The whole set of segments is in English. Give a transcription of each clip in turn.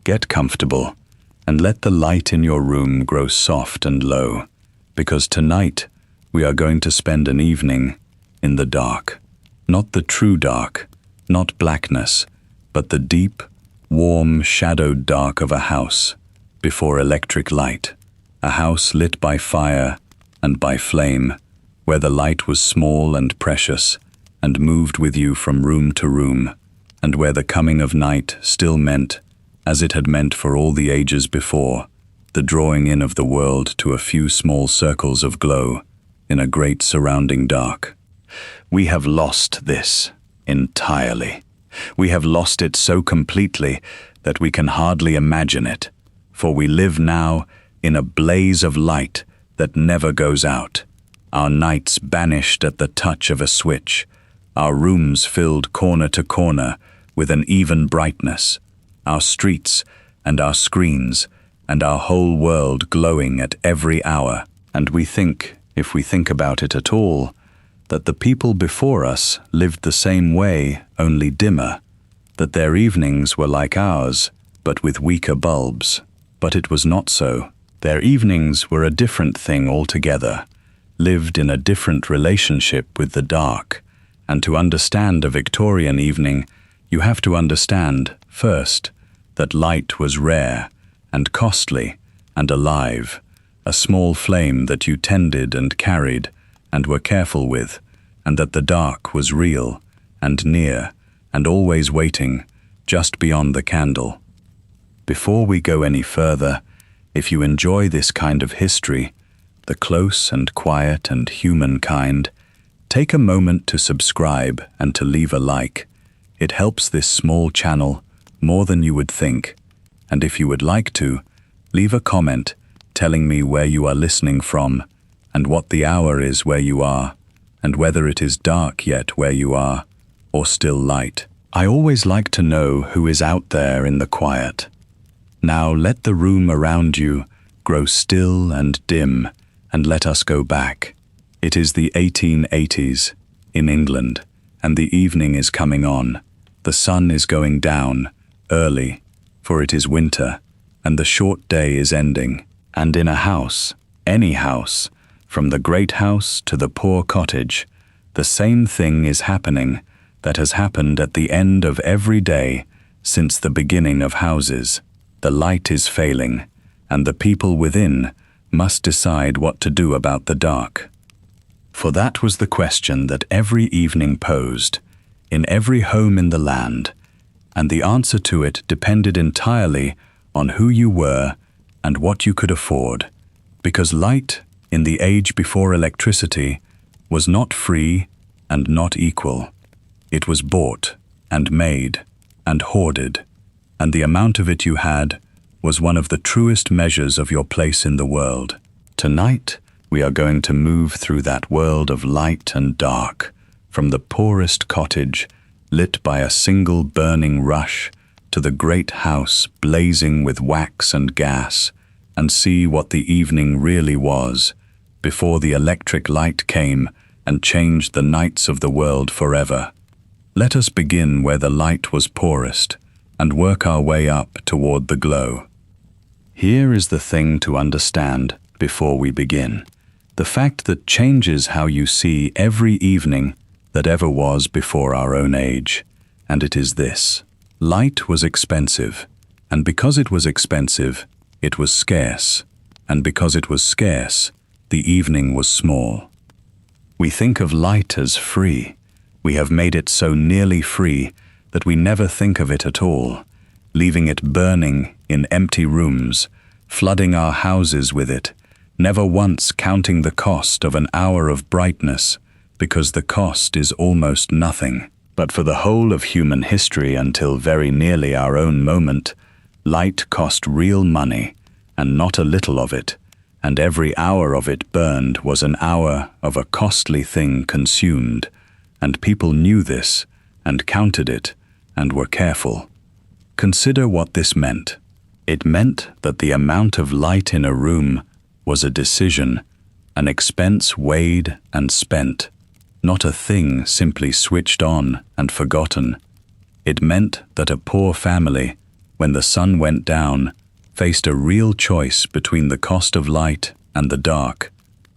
get comfortable, and let the light in your room grow soft and low, because tonight we are going to spend an evening in the dark. Not the true dark, not blackness, but the deep, warm, shadowed dark of a house before electric light, a house lit by fire and by flame, where the light was small and precious and moved with you from room to room, and where the coming of night still meant, as it had meant for all the ages before, the drawing in of the world to a few small circles of glow in a great surrounding dark. We have lost this entirely. We have lost it so completely that we can hardly imagine it, for we live now in a blaze of light that never goes out, our nights banished at the touch of a switch, our rooms filled corner to corner with an even brightness, our streets and our screens and our whole world glowing at every hour. And we think, if we think about it at all, that the people before us lived the same way, only dimmer, that their evenings were like ours, but with weaker bulbs. But it was not so. Their evenings were a different thing altogether, lived in a different relationship with the dark. And to understand a Victorian evening, you have to understand, first, that light was rare and costly and alive, a small flame that you tended and carried and were careful with, and that the dark was real and near and always waiting just beyond the candle. Before we go any further, if you enjoy this kind of history, the close and quiet and human kind, take a moment to subscribe and to leave a like. It helps this small channel more than you would think. And if you would like to, leave a comment telling me where you are listening from and what the hour is where you are, and whether it is dark yet where you are, or still light. I always like to know who is out there in the quiet. Now let the room around you grow still and dim, and let us go back. It is the 1880s in England, and the evening is coming on. The sun is going down early, for it is winter, and the short day is ending. And in a house, any house, from the great house to the poor cottage, the same thing is happening that has happened at the end of every day since the beginning of houses. The light is failing, and the people within must decide what to do about the dark. For that was the question that every evening posed, in every home in the land, and the answer to it depended entirely on who you were and what you could afford, because light, in the age before electricity, was not free and not equal. It was bought and made and hoarded, and the amount of it you had was one of the truest measures of your place in the world. Tonight, we are going to move through that world of light and dark, from the poorest cottage, lit by a single burning rush, to the great house blazing with wax and gas, and see what the evening really was, before the electric light came and changed the nights of the world forever. Let us begin where the light was poorest, and work our way up toward the glow. Here is the thing to understand before we begin. The fact that changes how you see every evening that ever was before our own age, and it is this. Light was expensive, and because it was expensive, it was scarce, and because it was scarce, the evening was small. We think of light as free. We have made it so nearly free that we never think of it at all, leaving it burning in empty rooms, flooding our houses with it, never once counting the cost of an hour of brightness, because the cost is almost nothing. But for the whole of human history until very nearly our own moment, light cost real money, and not a little of it, and every hour of it burned was an hour of a costly thing consumed, and people knew this, and counted it, and were careful. Consider what this meant. It meant that the amount of light in a room was a decision, an expense weighed and spent, not a thing simply switched on and forgotten. It meant that a poor family when the sun went down, faced a real choice between the cost of light and the dark,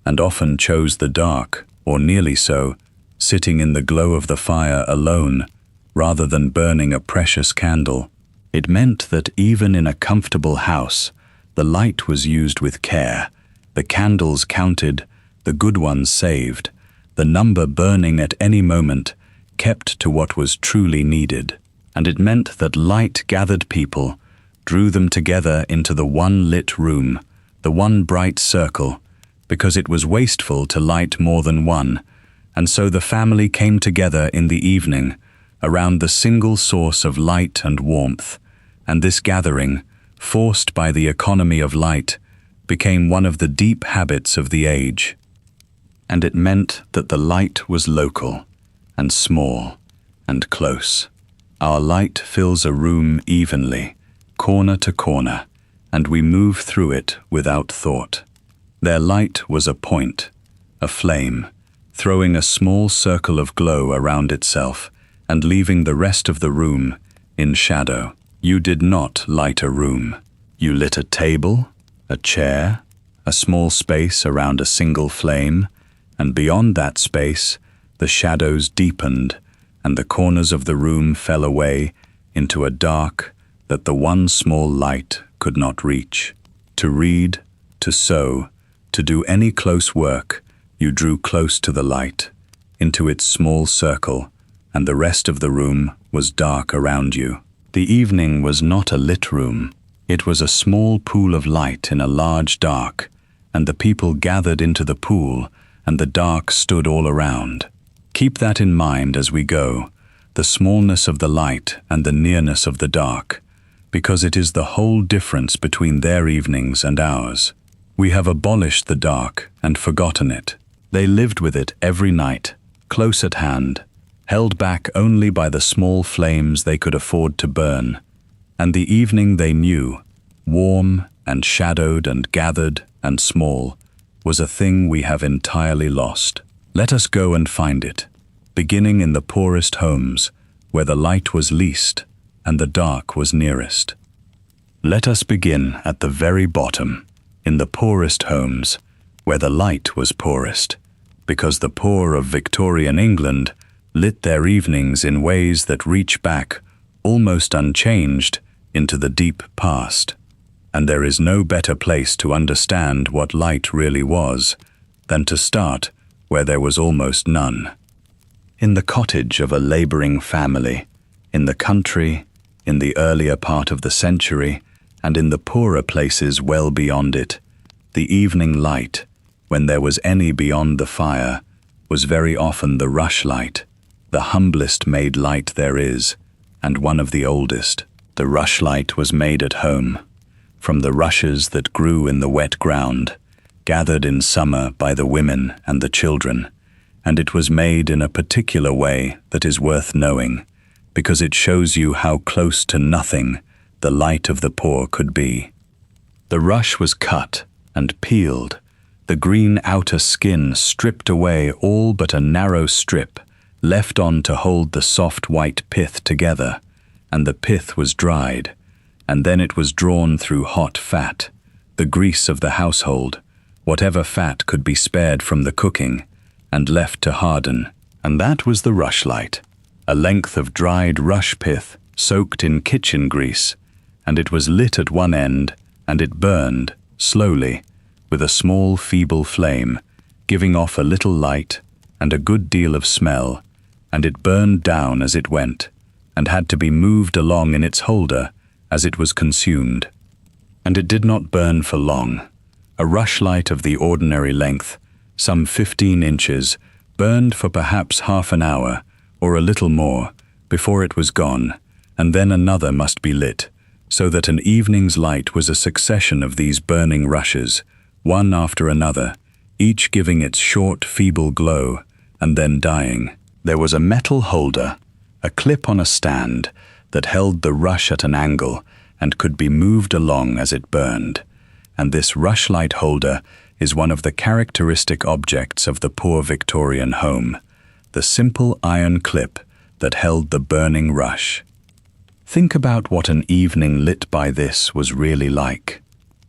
and often chose the dark, or nearly so, sitting in the glow of the fire alone, rather than burning a precious candle. It meant that even in a comfortable house, the light was used with care, the candles counted, the good ones saved, the number burning at any moment kept to what was truly needed. And it meant that light gathered people, drew them together into the one lit room, the one bright circle, because it was wasteful to light more than one, and so the family came together in the evening around the single source of light and warmth, and this gathering, forced by the economy of light, became one of the deep habits of the age. And it meant that the light was local, and small, and close. Our light fills a room evenly, corner to corner, and we move through it without thought. Their light was a point, a flame, throwing a small circle of glow around itself and leaving the rest of the room in shadow. You did not light a room. You lit a table, a chair, a small space around a single flame, and beyond that space, the shadows deepened and the corners of the room fell away into a dark that the one small light could not reach. To read, to sew, to do any close work, you drew close to the light, into its small circle, and the rest of the room was dark around you. The evening was not a lit room. It was a small pool of light in a large dark, and the people gathered into the pool, and the dark stood all around. Keep that in mind as we go, the smallness of the light and the nearness of the dark, because it is the whole difference between their evenings and ours. We have abolished the dark and forgotten it. They lived with it every night, close at hand, held back only by the small flames they could afford to burn, and the evening they knew, warm and shadowed and gathered and small, was a thing we have entirely lost. Let us go and find it, beginning in the poorest homes, where the light was least and the dark was nearest. Let us begin at the very bottom, in the poorest homes, where the light was poorest, because the poor of Victorian England lit their evenings in ways that reach back, almost unchanged, into the deep past. And there is no better place to understand what light really was than to start where there was almost none. In the cottage of a labouring family, in the country, in the earlier part of the century, and in the poorer places well beyond it, the evening light, when there was any beyond the fire, was very often the rushlight, the humblest made light there is, and one of the oldest. The rushlight was made at home, from the rushes that grew in the wet ground, gathered in summer by the women and the children, and it was made in a particular way that is worth knowing, because it shows you how close to nothing the light of the poor could be. The rush was cut and peeled, the green outer skin stripped away all but a narrow strip, left on to hold the soft white pith together, and the pith was dried, and then it was drawn through hot fat, the grease of the household, whatever fat could be spared from the cooking, and left to harden, and that was the rushlight, a length of dried rush pith soaked in kitchen grease, and it was lit at one end, and it burned, slowly, with a small feeble flame, giving off a little light and a good deal of smell, and it burned down as it went, and had to be moved along in its holder as it was consumed. And it did not burn for long. A rushlight of the ordinary length, some 15 inches, burned for perhaps half an hour, or a little more, before it was gone, and then another must be lit, so that an evening's light was a succession of these burning rushes, one after another, each giving its short, feeble glow, and then dying. There was a metal holder, a clip on a stand, that held the rush at an angle and could be moved along as it burned, and this rushlight holder is one of the characteristic objects of the poor Victorian home, the simple iron clip that held the burning rush. Think about what an evening lit by this was really like.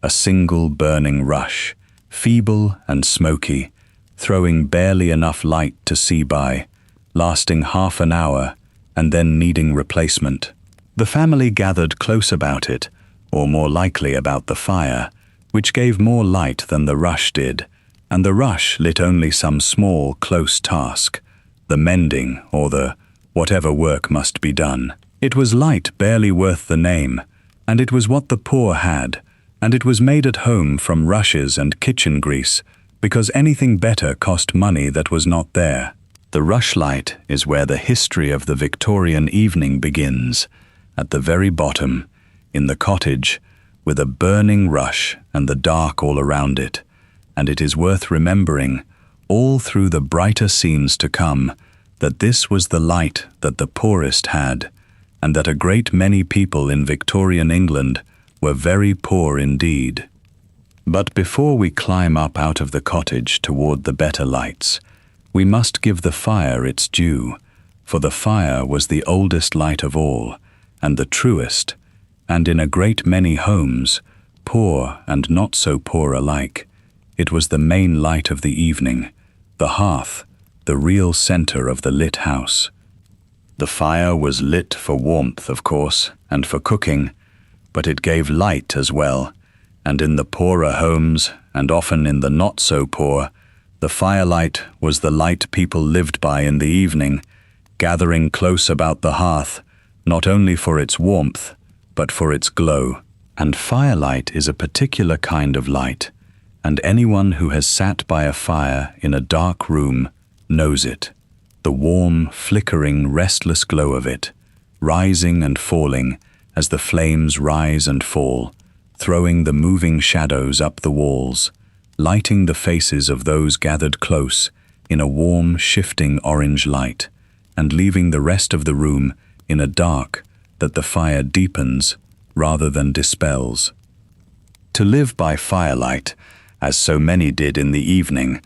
A single burning rush, feeble and smoky, throwing barely enough light to see by, lasting half an hour and then needing replacement. The family gathered close about it, or more likely about the fire, which gave more light than the rush did, and the rush lit only some small, close task, the mending or the whatever work must be done. It was light barely worth the name, and it was what the poor had, and it was made at home from rushes and kitchen grease, because anything better cost money that was not there. The rushlight is where the history of the Victorian evening begins, at the very bottom, in the cottage, with a burning rush and the dark all around it, and it is worth remembering, all through the brighter scenes to come, that this was the light that the poorest had, and that a great many people in Victorian England were very poor indeed. But before we climb up out of the cottage toward the better lights, we must give the fire its due, for the fire was the oldest light of all, and the truest, and in a great many homes, poor and not so poor alike, it was the main light of the evening, the hearth, the real center of the lit house. The fire was lit for warmth, of course, and for cooking, but it gave light as well, and in the poorer homes, and often in the not so poor, the firelight was the light people lived by in the evening, gathering close about the hearth, not only for its warmth, but for its glow. And firelight is a particular kind of light, and anyone who has sat by a fire in a dark room knows it. The warm, flickering, restless glow of it, rising and falling as the flames rise and fall, throwing the moving shadows up the walls, lighting the faces of those gathered close in a warm, shifting orange light, and leaving the rest of the room in a dark that the fire deepens rather than dispels. To live by firelight, as so many did in the evening,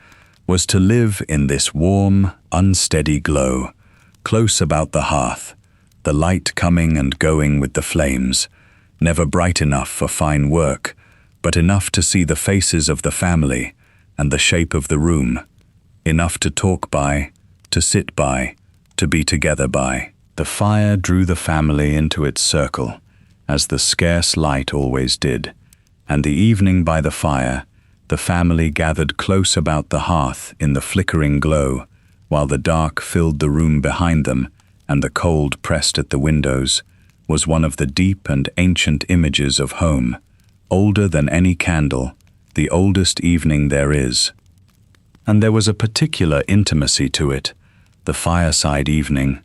was to live in this warm, unsteady glow, close about the hearth, the light coming and going with the flames, never bright enough for fine work, but enough to see the faces of the family and the shape of the room, enough to talk by, to sit by, to be together by. The fire drew the family into its circle, as the scarce light always did, and the evening by the fire, the family gathered close about the hearth in the flickering glow, while the dark filled the room behind them and the cold pressed at the windows, was one of the deep and ancient images of home, older than any candle, the oldest evening there is. And there was a particular intimacy to it, the fireside evening,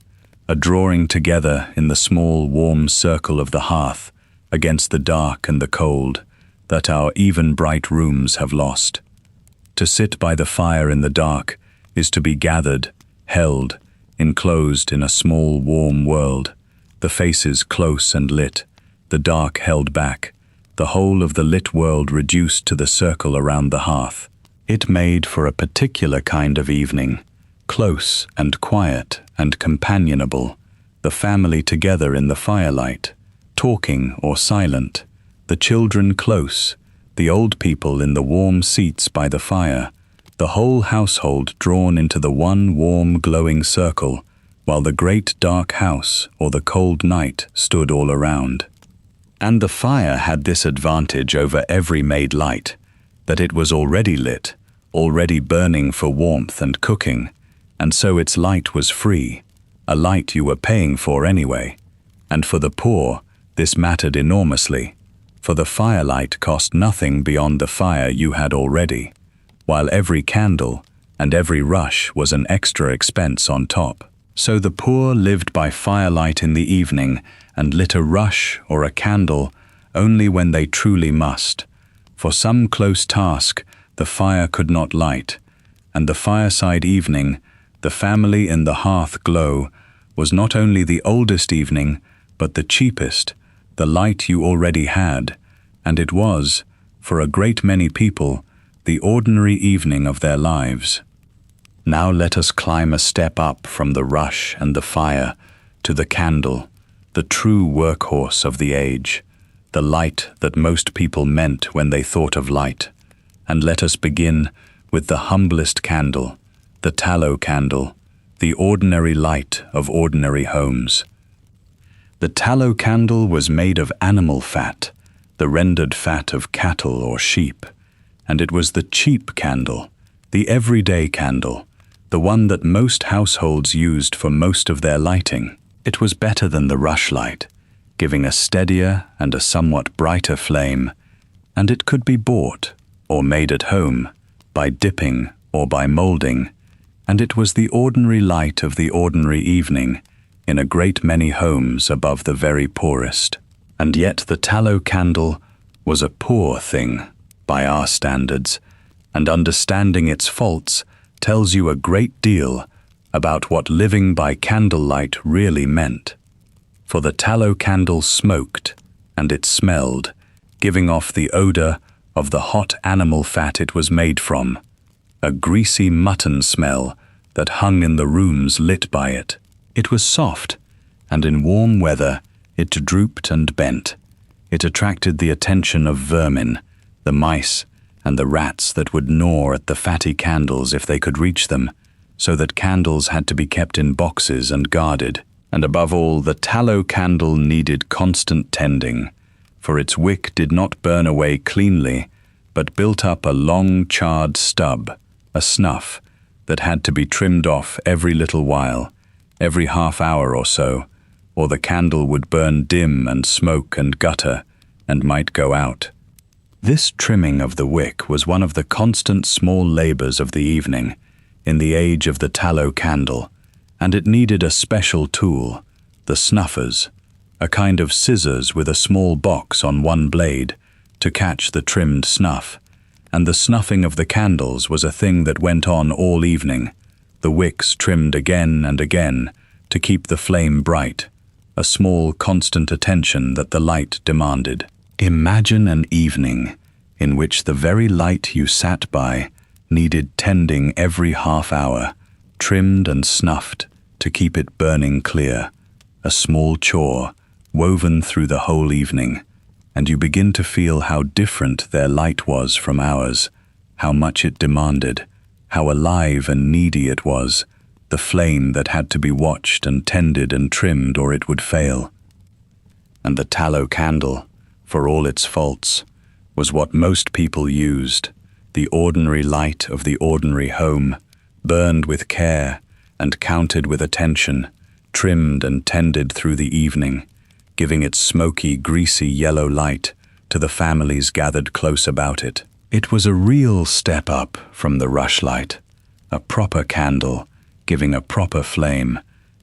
a drawing together in the small warm circle of the hearth against the dark and the cold that our even bright rooms have lost. To sit by the fire in the dark is to be gathered, held, enclosed in a small warm world, the faces close and lit, the dark held back, the whole of the lit world reduced to the circle around the hearth. It made for a particular kind of evening, close and quiet and companionable, the family together in the firelight, talking or silent, the children close, the old people in the warm seats by the fire, the whole household drawn into the one warm glowing circle, while the great dark house or the cold night stood all around. And the fire had this advantage over every made light, that it was already lit, already burning for warmth and cooking, and so its light was free, a light you were paying for anyway. And for the poor, this mattered enormously, for the firelight cost nothing beyond the fire you had already, while every candle and every rush was an extra expense on top. So the poor lived by firelight in the evening and lit a rush or a candle only when they truly must. For some close task the fire could not light, and the fireside evening, the family in the hearth glow, was not only the oldest evening, but the cheapest, the light you already had, and it was, for a great many people, the ordinary evening of their lives. Now let us climb a step up from the rush and the fire to the candle, the true workhorse of the age, the light that most people meant when they thought of light. And let us begin with the humblest candle, the tallow candle, the ordinary light of ordinary homes. The tallow candle was made of animal fat, the rendered fat of cattle or sheep, and it was the cheap candle, the everyday candle, the one that most households used for most of their lighting. It was better than the rushlight, giving a steadier and a somewhat brighter flame, and it could be bought or made at home by dipping or by molding, and it was the ordinary light of the ordinary evening in a great many homes above the very poorest. And yet the tallow candle was a poor thing by our standards, and understanding its faults tells you a great deal about what living by candlelight really meant. For the tallow candle smoked, and it smelled, giving off the odor of the hot animal fat it was made from, a greasy mutton smell that hung in the rooms lit by it. It was soft, and in warm weather it drooped and bent. It attracted the attention of vermin, the mice, and the rats that would gnaw at the fatty candles if they could reach them, so that candles had to be kept in boxes and guarded. And above all, the tallow candle needed constant tending, for its wick did not burn away cleanly, but built up a long charred stub, a snuff, that had to be trimmed off every little while, every half hour or so, or the candle would burn dim and smoke and gutter, and might go out. This trimming of the wick was one of the constant small labors of the evening, in the age of the tallow candle, and it needed a special tool, the snuffers, a kind of scissors with a small box on one blade, to catch the trimmed snuff, and the snuffing of the candles was a thing that went on all evening, the wicks trimmed again and again to keep the flame bright, a small constant attention that the light demanded. Imagine an evening in which the very light you sat by needed tending every half hour, trimmed and snuffed to keep it burning clear, a small chore woven through the whole evening, and you begin to feel how different their light was from ours, how much it demanded, how alive and needy it was, the flame that had to be watched and tended and trimmed or it would fail. And the tallow candle, for all its faults, was what most people used, the ordinary light of the ordinary home, burned with care and counted with attention, trimmed and tended through the evening, giving its smoky, greasy yellow light to the families gathered close about it. It was a real step up from the rushlight, a proper candle, giving a proper flame,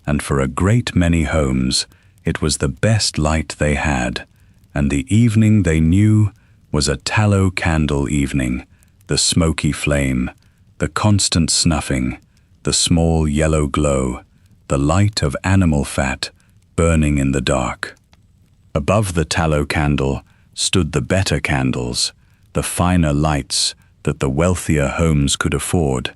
and for a great many homes it was the best light they had, and the evening they knew was a tallow candle evening, the smoky flame, the constant snuffing, the small yellow glow, the light of animal fat burning in the dark. Above the tallow candle stood the better candles, the finer lights that the wealthier homes could afford,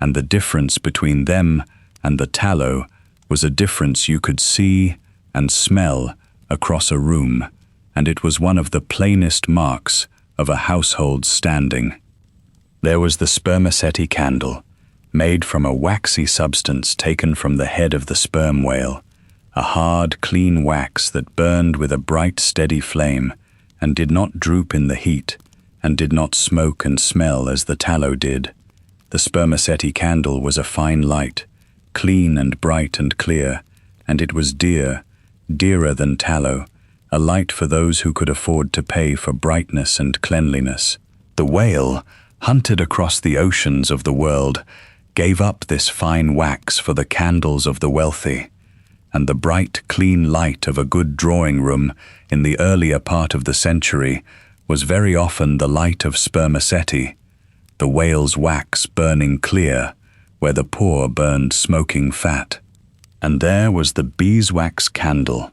and the difference between them and the tallow was a difference you could see and smell across a room, and it was one of the plainest marks of a household's standing. There was the spermaceti candle, made from a waxy substance taken from the head of the sperm whale, a hard, clean wax that burned with a bright, steady flame, and did not droop in the heat, and did not smoke and smell as the tallow did. The spermaceti candle was a fine light, clean and bright and clear, and it was dearer than tallow, a light for those who could afford to pay for brightness and cleanliness. The whale, hunted across the oceans of the world, gave up this fine wax for the candles of the wealthy, and the bright, clean light of a good drawing room in the earlier part of the century was very often the light of spermaceti, the whale's wax burning clear where the poor burned smoking fat. And there was the beeswax candle,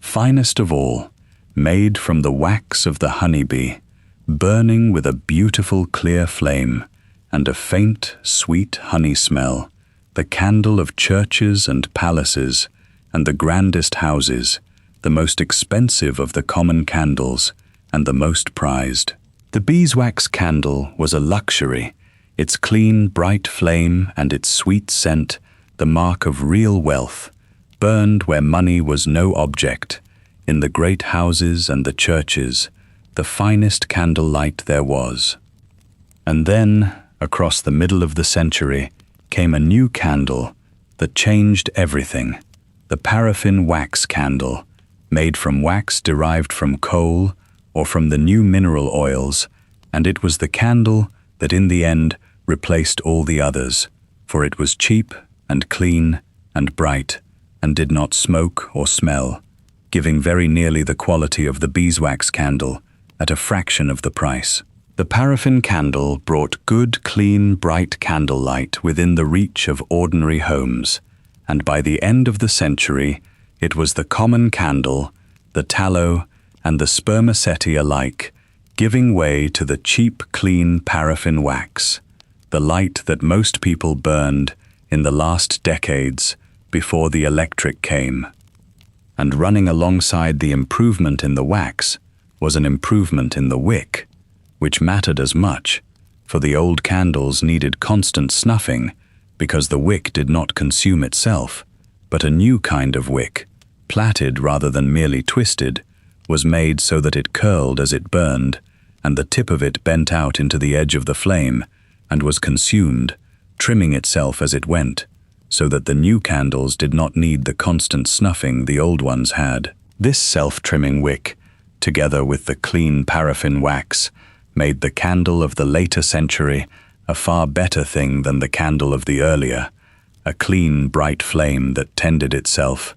finest of all, made from the wax of the honeybee, burning with a beautiful clear flame and a faint, sweet honey smell, the candle of churches and palaces and the grandest houses, the most expensive of the common candles, and the most prized. The beeswax candle was a luxury, its clean, bright flame and its sweet scent the mark of real wealth, burned where money was no object, in the great houses and the churches, the finest candlelight there was. And then, across the middle of the century, came a new candle that changed everything, the paraffin wax candle, made from wax derived from coal or from the new mineral oils, and it was the candle that in the end replaced all the others, for it was cheap and clean and bright, and did not smoke or smell, giving very nearly the quality of the beeswax candle at a fraction of the price. The paraffin candle brought good, clean, bright candlelight within the reach of ordinary homes, and by the end of the century, it was the common candle, the tallow, and the spermaceti alike, giving way to the cheap, clean paraffin wax, the light that most people burned in the last decades before the electric came. And running alongside the improvement in the wax was an improvement in the wick, which mattered as much, for the old candles needed constant snuffing because the wick did not consume itself, but a new kind of wick, plaited rather than merely twisted, was made so that it curled as it burned, and the tip of it bent out into the edge of the flame and was consumed, trimming itself as it went, so that the new candles did not need the constant snuffing the old ones had. This self-trimming wick, together with the clean paraffin wax, made the candle of the later century a far better thing than the candle of the earlier, a clean, bright flame that tended itself,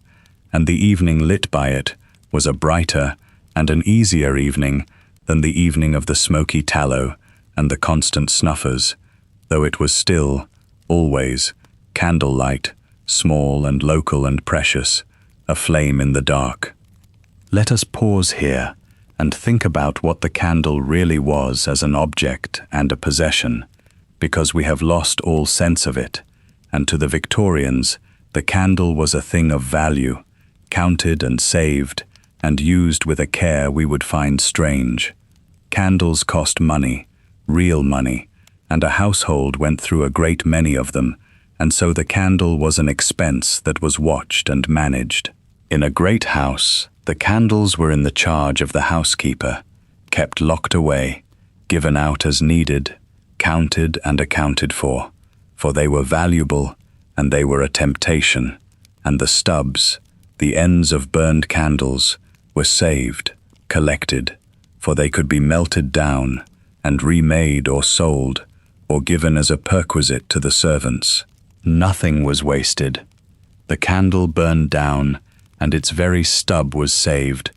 and the evening lit by it was a brighter and an easier evening than the evening of the smoky tallow and the constant snuffers, though it was still, always, candlelight, small and local and precious, a flame in the dark. Let us pause here and think about what the candle really was as an object and a possession, because we have lost all sense of it, and to the Victorians, the candle was a thing of value, counted and saved, and used with a care we would find strange. Candles cost money, real money, and a household went through a great many of them, and so the candle was an expense that was watched and managed. In a great house, the candles were in the charge of the housekeeper, kept locked away, given out as needed, counted and accounted for they were valuable and they were a temptation, and the stubs, the ends of burned candles, were saved, collected, for they could be melted down and remade or sold, or given as a perquisite to the servants. Nothing was wasted. The candle burned down, and its very stub was saved,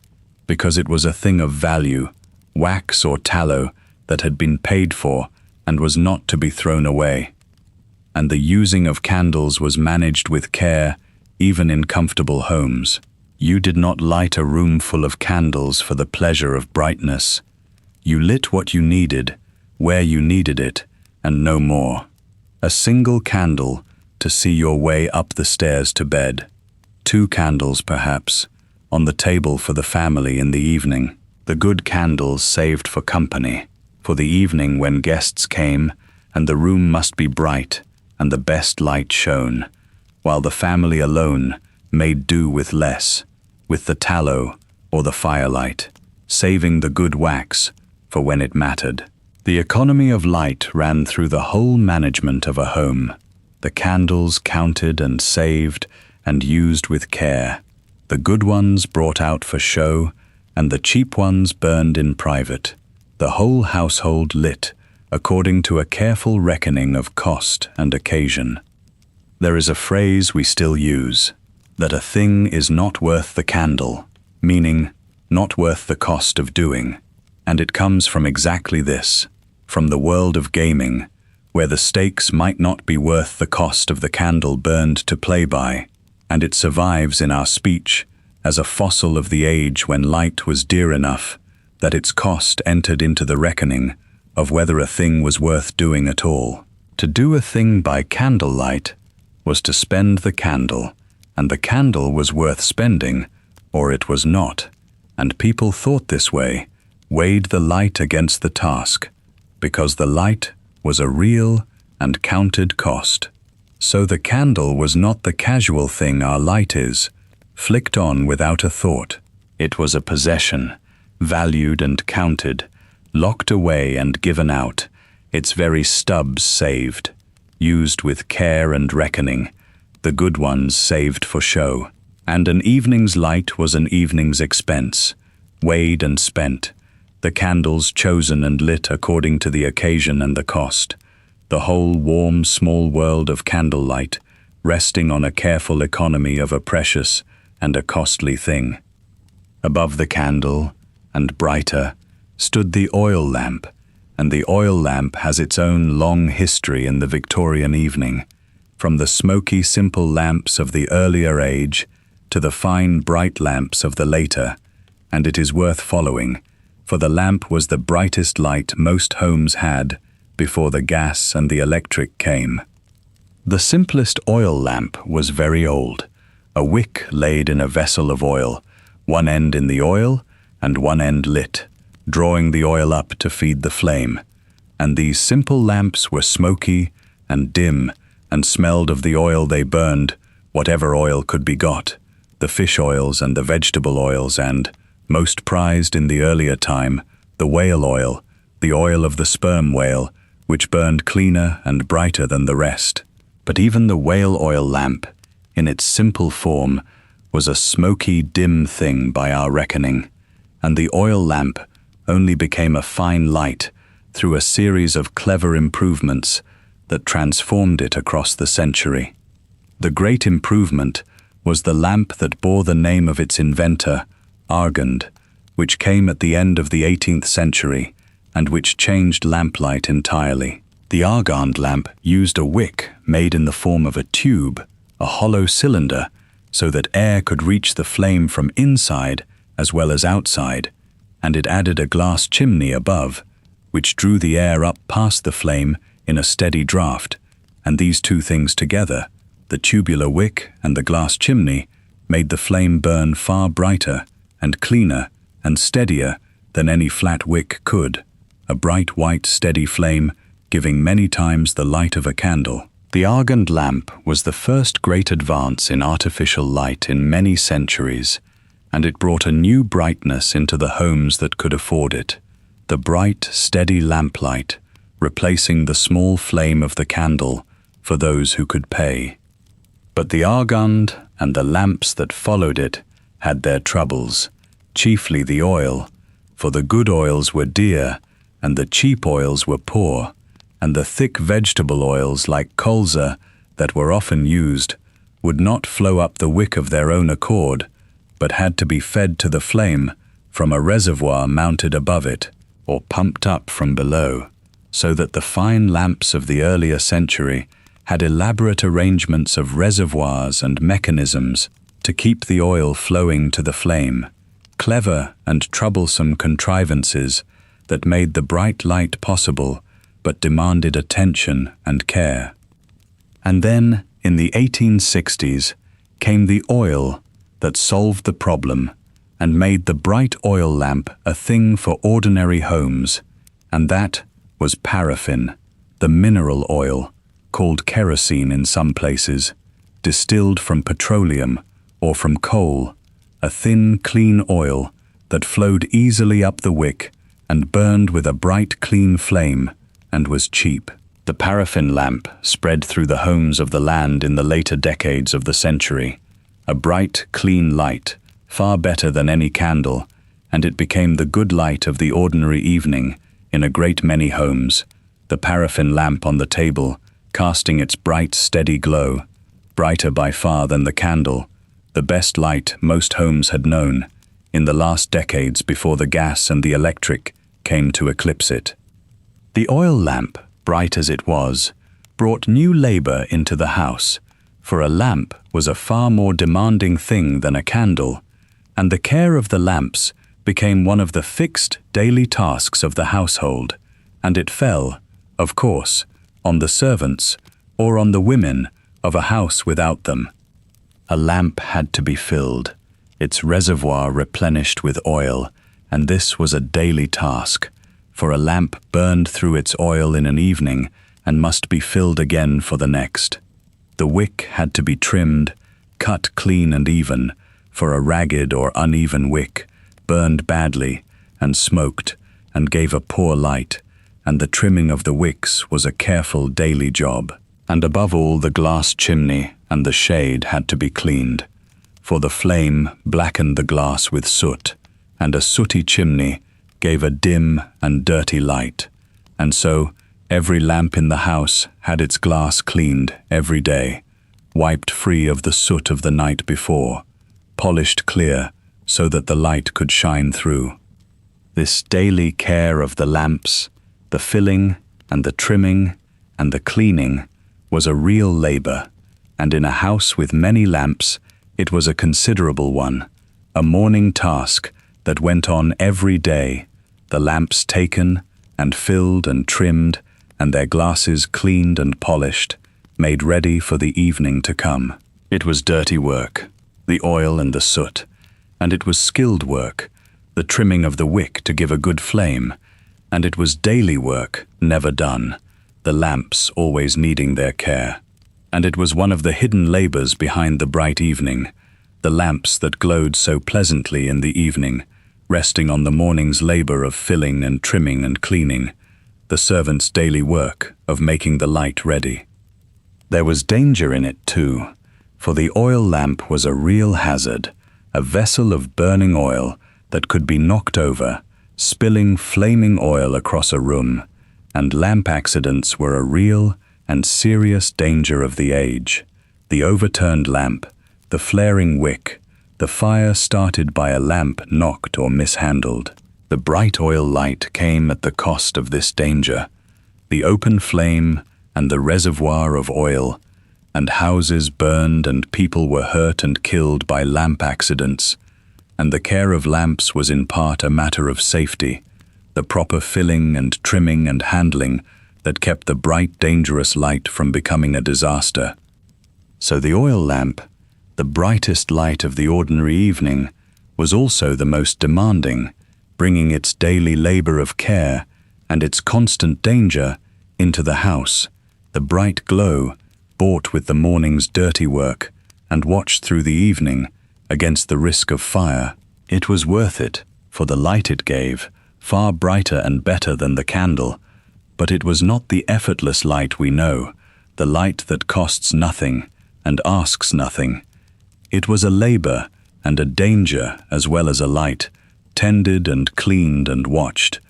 because it was a thing of value, wax or tallow that had been paid for and was not to be thrown away. And the using of candles was managed with care, even in comfortable homes. You did not light a room full of candles for the pleasure of brightness. You lit what you needed, where you needed it, and no more. A single candle to see your way up the stairs to bed. 2 candles, perhaps, on the table for the family in the evening. The good candles saved for company, for the evening when guests came, and the room must be bright, and the best light shone, while the family alone made do with less, with the tallow or the firelight, saving the good wax for when it mattered. The economy of light ran through the whole management of a home. The candles counted and saved and used with care, the good ones brought out for show, and the cheap ones burned in private. The whole household lit, according to a careful reckoning of cost and occasion. There is a phrase we still use, that a thing is not worth the candle, meaning not worth the cost of doing, and it comes from exactly this, from the world of gaming, where the stakes might not be worth the cost of the candle burned to play by, and it survives in our speech as a fossil of the age when light was dear enough that its cost entered into the reckoning of whether a thing was worth doing at all. To do a thing by candlelight was to spend the candle, and the candle was worth spending or it was not, and people thought this way, weighed the light against the task, because the light was a real and counted cost. So the candle was not the casual thing our light is, flicked on without a thought. It was a possession, valued and counted, locked away and given out, its very stubs saved, used with care and reckoning, the good ones saved for show. And an evening's light was an evening's expense, weighed and spent, the candles chosen and lit according to the occasion and the cost, the whole warm small world of candlelight, resting on a careful economy of a precious and a costly thing. Above the candle, and brighter, stood the oil lamp, and the oil lamp has its own long history in the Victorian evening, from the smoky simple lamps of the earlier age to the fine bright lamps of the later, and it is worth following, for the lamp was the brightest light most homes had before the gas and the electric came. The simplest oil lamp was very old, a wick laid in a vessel of oil, one end in the oil and one end lit, drawing the oil up to feed the flame, and these simple lamps were smoky and dim and smelled of the oil they burned, whatever oil could be got, the fish oils and the vegetable oils and, most prized in the earlier time, the whale oil, the oil of the sperm whale, which burned cleaner and brighter than the rest. But even the whale oil lamp, in its simple form, was a smoky, dim thing by our reckoning, and the oil lamp only became a fine light through a series of clever improvements that transformed it across the century. The great improvement was the lamp that bore the name of its inventor, Argand, which came at the end of the 18th century and which changed lamplight entirely. The Argand lamp used a wick made in the form of a tube, a hollow cylinder, so that air could reach the flame from inside as well as outside, and it added a glass chimney above, which drew the air up past the flame in a steady draught, and these two things together, the tubular wick and the glass chimney, made the flame burn far brighter and cleaner and steadier than any flat wick could, a bright white steady flame giving many times the light of a candle. The Argand lamp was the first great advance in artificial light in many centuries, and it brought a new brightness into the homes that could afford it, the bright, steady lamplight, replacing the small flame of the candle for those who could pay. But the Argand and the lamps that followed it had their troubles, chiefly the oil, for the good oils were dear and the cheap oils were poor, and the thick vegetable oils like colza that were often used would not flow up the wick of their own accord, but had to be fed to the flame from a reservoir mounted above it or pumped up from below, so that the fine lamps of the earlier century had elaborate arrangements of reservoirs and mechanisms to keep the oil flowing to the flame, clever and troublesome contrivances that made the bright light possible but demanded attention and care. And then, in the 1860s, came the oil that solved the problem and made the bright oil lamp a thing for ordinary homes, and that was paraffin, the mineral oil, called kerosene in some places, distilled from petroleum or from coal, a thin, clean oil that flowed easily up the wick and burned with a bright, clean flame, and was cheap. The paraffin lamp spread through the homes of the land in the later decades of the century, a bright, clean light, far better than any candle, and it became the good light of the ordinary evening in a great many homes, the paraffin lamp on the table casting its bright, steady glow, brighter by far than the candle, the best light most homes had known, in the last decades before the gas and the electric came to eclipse it. The oil lamp, bright as it was, brought new labor into the house, for a lamp was a far more demanding thing than a candle, and the care of the lamps became one of the fixed daily tasks of the household, and it fell, of course, on the servants or on the women of a house without them. A lamp had to be filled, its reservoir replenished with oil, and this was a daily task, for a lamp burned through its oil in an evening and must be filled again for the next. The wick had to be trimmed, cut clean and even, for a ragged or uneven wick burned badly and smoked and gave a poor light, and the trimming of the wicks was a careful daily job. And above all, the glass chimney and the shade had to be cleaned, for the flame blackened the glass with soot, and a sooty chimney gave a dim and dirty light, and so every lamp in the house had its glass cleaned every day, wiped free of the soot of the night before, polished clear so that the light could shine through. This daily care of the lamps, the filling and the trimming and the cleaning was a real labor, and in a house with many lamps it was a considerable one, a morning task that went on every day, the lamps taken and filled and trimmed, and their glasses cleaned and polished, made ready for the evening to come. It was dirty work, the oil and the soot, and it was skilled work, the trimming of the wick to give a good flame, and it was daily work, never done, the lamps always needing their care. And it was one of the hidden labors behind the bright evening, the lamps that glowed so pleasantly in the evening, resting on the morning's labor of filling and trimming and cleaning, the servants' daily work of making the light ready. There was danger in it too, for the oil lamp was a real hazard, a vessel of burning oil that could be knocked over, spilling flaming oil across a room, and lamp accidents were a real and serious danger of the age. The overturned lamp, the flaring wick, the fire started by a lamp knocked or mishandled. The bright oil light came at the cost of this danger, the open flame and the reservoir of oil, and houses burned and people were hurt and killed by lamp accidents, and the care of lamps was in part a matter of safety, the proper filling and trimming and handling that kept the bright, dangerous light from becoming a disaster. So the oil lamp, the brightest light of the ordinary evening, was also the most demanding, bringing its daily labor of care and its constant danger into the house, the bright glow bought with the morning's dirty work and watched through the evening against the risk of fire. It was worth it, for the light it gave, far brighter and better than the candle, but it was not the effortless light we know, the light that costs nothing and asks nothing. It was a labor and a danger as well as a light, tended and cleaned and watched,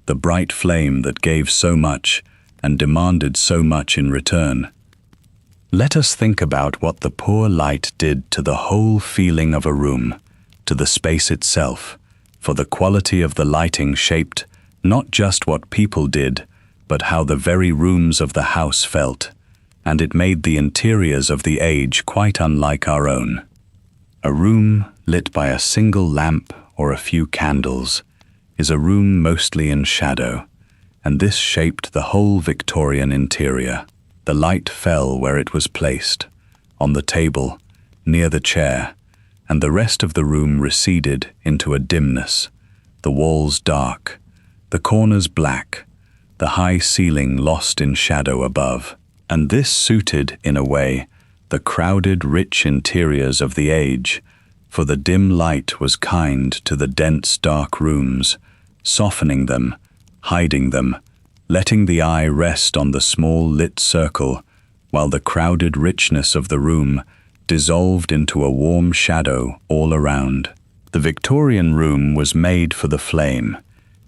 the bright flame that gave so much and demanded so much in return. Let us think about what the poor light did to the whole feeling of a room, to the space itself, for the quality of the lighting shaped not just what people did, but how the very rooms of the house felt, and it made the interiors of the age quite unlike our own. A room lit by a single lamp or a few candles is a room mostly in shadow, and this shaped the whole Victorian interior. The light fell where it was placed, on the table, near the chair, and the rest of the room receded into a dimness, the walls dark, the corners black, the high ceiling lost in shadow above. And this suited, in a way, the crowded, rich interiors of the age, for the dim light was kind to the dense, dark rooms, softening them, hiding them, letting the eye rest on the small lit circle, while the crowded richness of the room dissolved into a warm shadow all around. The Victorian room was made for the flame,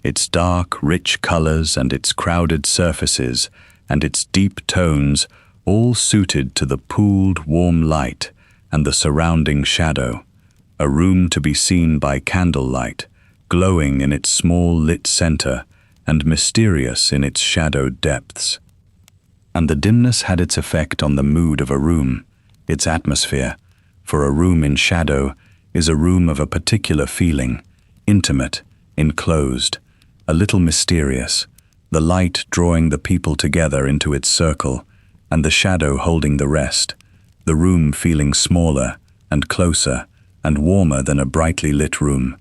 its dark, rich colors and its crowded surfaces and its deep tones all suited to the pooled, warm light and the surrounding shadow, a room to be seen by candlelight, glowing in its small lit center and mysterious in its shadowed depths. And the dimness had its effect on the mood of a room, its atmosphere, for a room in shadow is a room of a particular feeling, intimate, enclosed, a little mysterious, the light drawing the people together into its circle, and the shadow holding the rest, the room feeling smaller and closer and warmer than a brightly lit room,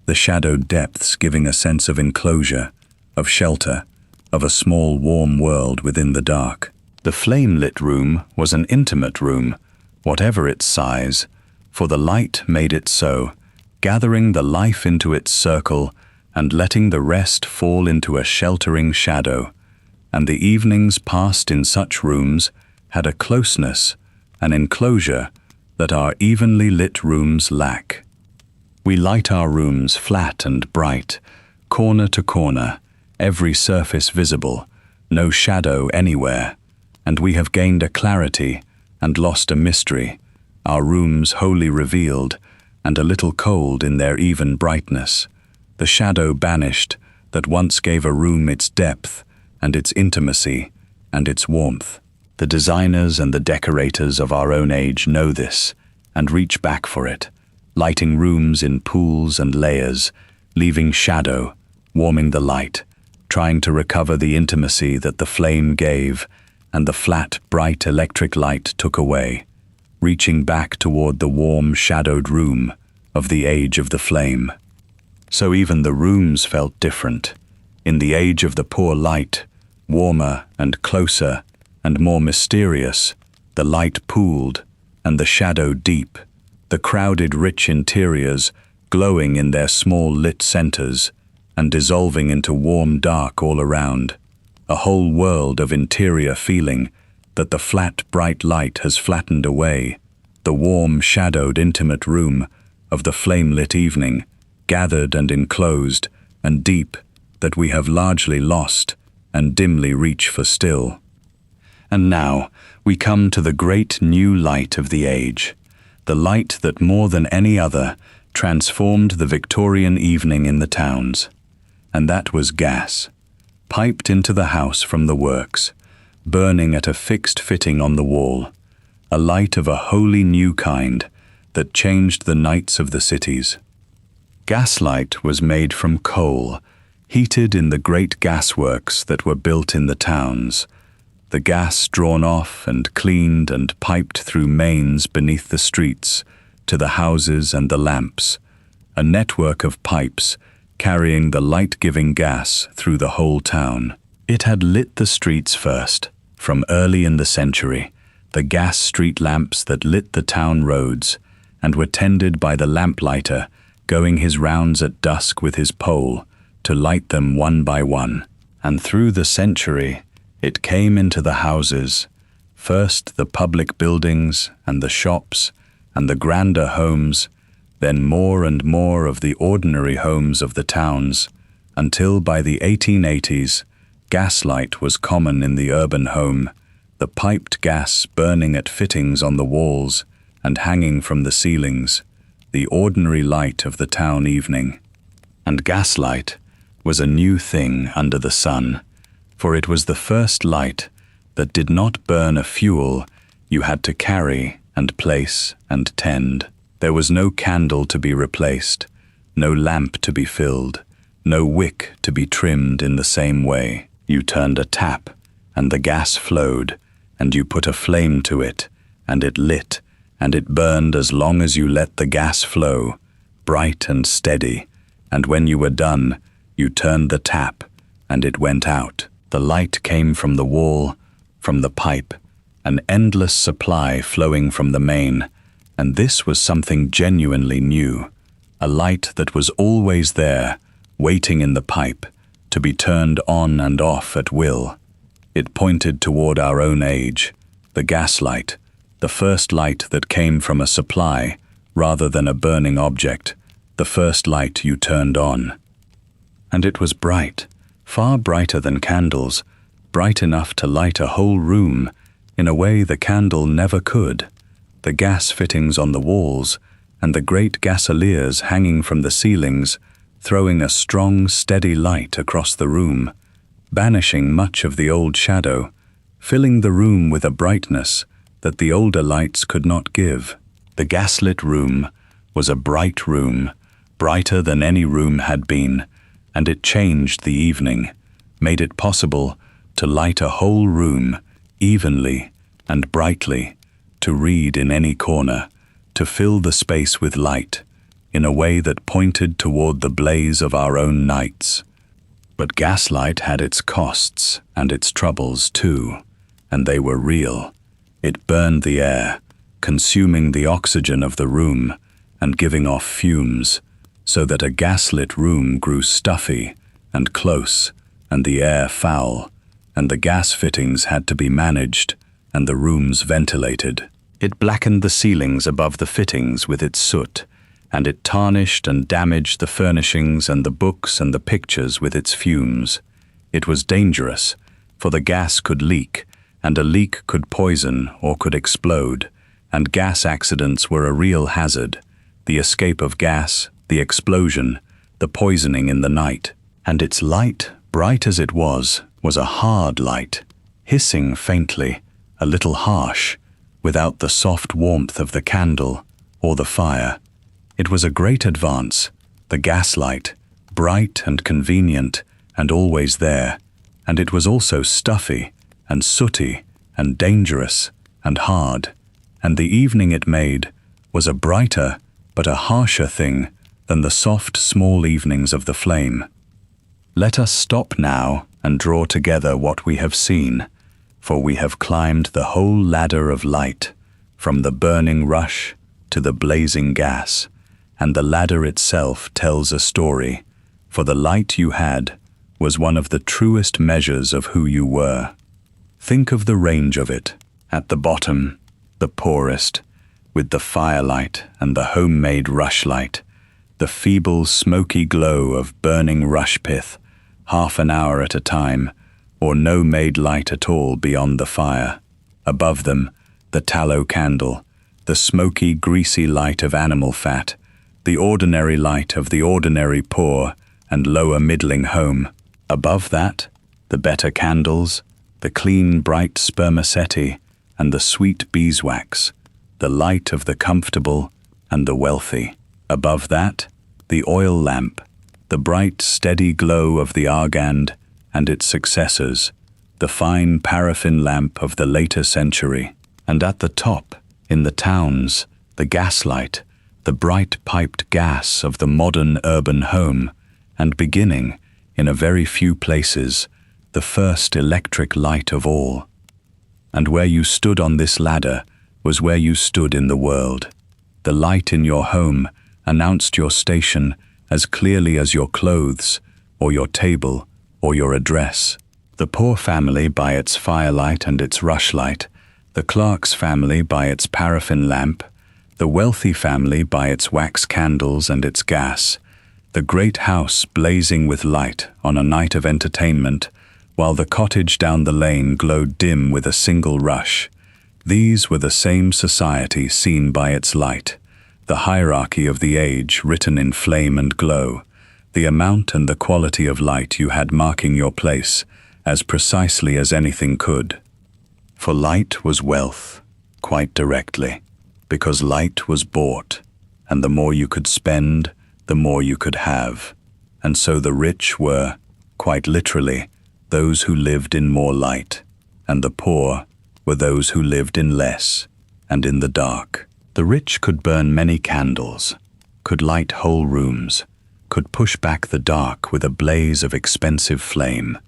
the shadowed depths giving a sense of enclosure, of shelter, of a small warm world within the dark. The flame-lit room was an intimate room, whatever its size, for the light made it so, gathering the life into its circle and letting the rest fall into a sheltering shadow. And the evenings passed in such rooms had a closeness, an enclosure, that our evenly lit rooms lack. We light our rooms flat and bright, corner to corner, every surface visible, no shadow anywhere, and we have gained a clarity and lost a mystery, our rooms wholly revealed and a little cold in their even brightness, the shadow banished that once gave a room its depth and its intimacy and its warmth. The designers and the decorators of our own age know this and reach back for it, lighting rooms in pools and layers, leaving shadow, warming the light, trying to recover the intimacy that the flame gave and the flat, bright electric light took away, reaching back toward the warm, shadowed room of the age of the flame. So even the rooms felt different. In the age of the poor light, warmer and closer and more mysterious, the light pooled and the shadow deep, the crowded rich interiors glowing in their small lit centers and dissolving into warm dark all around, a whole world of interior feeling that the flat bright light has flattened away, the warm shadowed intimate room of the flame-lit evening, gathered and enclosed and deep, that we have largely lost and dimly reach for still. And now we come to the great new light of the age, the light that more than any other transformed the Victorian evening in the towns. And that was gas, piped into the house from the works, burning at a fixed fitting on the wall, a light of a wholly new kind that changed the nights of the cities. Gaslight was made from coal, heated in the great gasworks that were built in the towns, the gas drawn off and cleaned and piped through mains beneath the streets to the houses and the lamps, a network of pipes carrying the light-giving gas through the whole town. It had lit the streets first, from early in the century, the gas street lamps that lit the town roads and were tended by the lamplighter going his rounds at dusk with his pole to light them one by one. And through the century, it came into the houses, first the public buildings and the shops and the grander homes, then more and more of the ordinary homes of the towns, until by the 1880s, gaslight was common in the urban home, the piped gas burning at fittings on the walls and hanging from the ceilings, the ordinary light of the town evening. And gaslight was a new thing under the sun, for it was the first light that did not burn a fuel you had to carry and place and tend. There was no candle to be replaced, no lamp to be filled, no wick to be trimmed in the same way. You turned a tap, and the gas flowed, and you put a flame to it, and it lit, and it burned as long as you let the gas flow, bright and steady, and when you were done, you turned the tap, and it went out. The light came from the wall, from the pipe, an endless supply flowing from the main, and this was something genuinely new, a light that was always there, waiting in the pipe, to be turned on and off at will. It pointed toward our own age, the gaslight, the first light that came from a supply rather than a burning object, the first light you turned on. And it was bright, far brighter than candles, bright enough to light a whole room in a way the candle never could. The gas fittings on the walls and the great gasoliers hanging from the ceilings, throwing a strong, steady light across the room, banishing much of the old shadow, filling the room with a brightness that the older lights could not give. The gaslit room was a bright room, brighter than any room had been, and it changed the evening, made it possible to light a whole room evenly and brightly, to read in any corner, to fill the space with light, in a way that pointed toward the blaze of our own nights. But gaslight had its costs and its troubles too, and they were real. It burned the air, consuming the oxygen of the room and giving off fumes, so that a gaslit room grew stuffy and close, and the air foul, and the gas fittings had to be managed and the rooms ventilated. It blackened the ceilings above the fittings with its soot, and it tarnished and damaged the furnishings and the books and the pictures with its fumes. It was dangerous, for the gas could leak, and a leak could poison or could explode, and gas accidents were a real hazard. The escape of gas, the explosion, the poisoning in the night. And its light, bright as it was a hard light, hissing faintly, a little harsh, without the soft warmth of the candle or the fire. It was a great advance, the gaslight, bright and convenient and always there, and it was also stuffy and sooty and dangerous and hard, and the evening it made was a brighter but a harsher thing than the soft, small evenings of the flame. Let us stop now and draw together what we have seen, for we have climbed the whole ladder of light, from the burning rush to the blazing gas, and the ladder itself tells a story, for the light you had was one of the truest measures of who you were. Think of the range of it, at the bottom, the poorest, with the firelight and the homemade rushlight, the feeble smoky glow of burning rush pith, half an hour at a time, or no made light at all beyond the fire. Above them, the tallow candle, the smoky, greasy light of animal fat, the ordinary light of the ordinary poor and lower middling home. Above that, the better candles, the clean, bright spermaceti, and the sweet beeswax, the light of the comfortable and the wealthy. Above that, the oil lamp, the bright, steady glow of the argand and its successors, the fine paraffin lamp of the later century. And at the top, in the towns, the gaslight, the bright piped gas of the modern urban home, and beginning, in a very few places, the first electric light of all. And where you stood on this ladder was where you stood in the world. The light in your home announced your station as clearly as your clothes, or your table, or your address. The poor family by its firelight and its rushlight, the clerk's family by its paraffin lamp, the wealthy family by its wax candles and its gas, the great house blazing with light on a night of entertainment, while the cottage down the lane glowed dim with a single rush. These were the same society seen by its light, the hierarchy of the age written in flame and glow, the amount and the quality of light you had marking your place as precisely as anything could. For light was wealth, quite directly, because light was bought, and the more you could spend, the more you could have. And so the rich were, quite literally, those who lived in more light, and the poor were those who lived in less, and in the dark. The rich could burn many candles, could light whole rooms, could push back the dark with a blaze of expensive flame.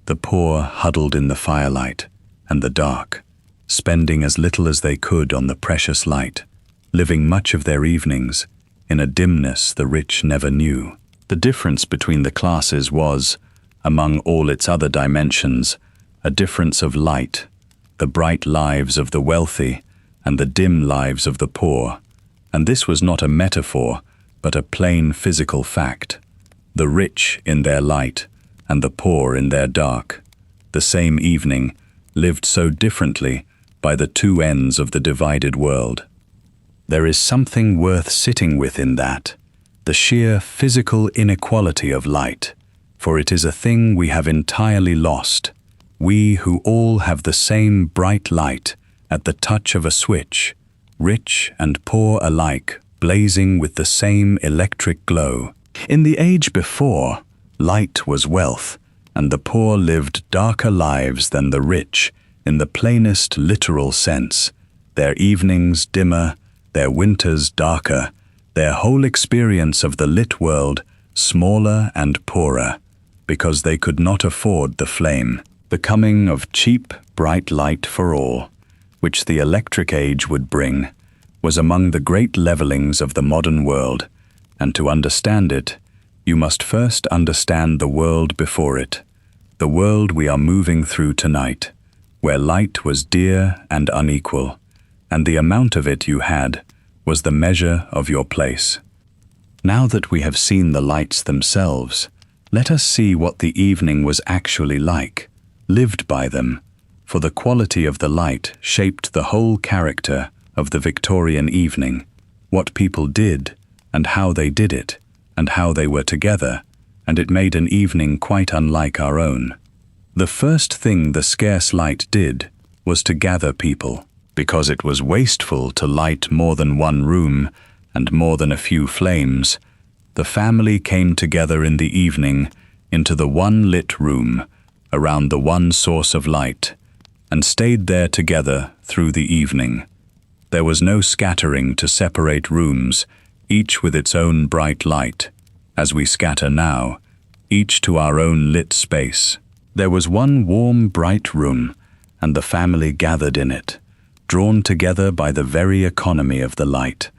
The poor huddled in the firelight and the dark, spending as little as they could on the precious light, living much of their evenings in a dimness the rich never knew. The difference between the classes was, among all its other dimensions, a difference of light, the bright lives of the wealthy and the dim lives of the poor. And this was not a metaphor, but a plain physical fact. The rich in their light and the poor in their dark, the same evening, lived so differently by the two ends of the divided world. There is something worth sitting with in that, the sheer physical inequality of light, for it is a thing we have entirely lost, we who all have the same bright light at the touch of a switch, rich and poor alike, blazing with the same electric glow. In the age before, light was wealth, and the poor lived darker lives than the rich, in the plainest literal sense, their evenings dimmer their winters darker, their whole experience of the lit world smaller and poorer, because they could not afford the flame. The coming of cheap, bright light for all, which the electric age would bring, was among the great levelings of the modern world, and to understand it, you must first understand the world before it, the world we are moving through tonight, where light was dear and unequal, and the amount of it you had was the measure of your place. Now that we have seen the lights themselves, let us see what the evening was actually like, lived by them, for the quality of the light shaped the whole character of the Victorian evening, what people did, and how they did it, and how they were together, and it made an evening quite unlike our own. The first thing the scarce light did was to gather people, because it was wasteful to light more than one room and more than a few flames. The family came together in the evening into the one lit room, around the one source of light, and stayed there together through the evening. There was no scattering to separate rooms, each with its own bright light, as we scatter now, each to our own lit space. There was one warm, bright room, and the family gathered in it, drawn together by the very economy of the light,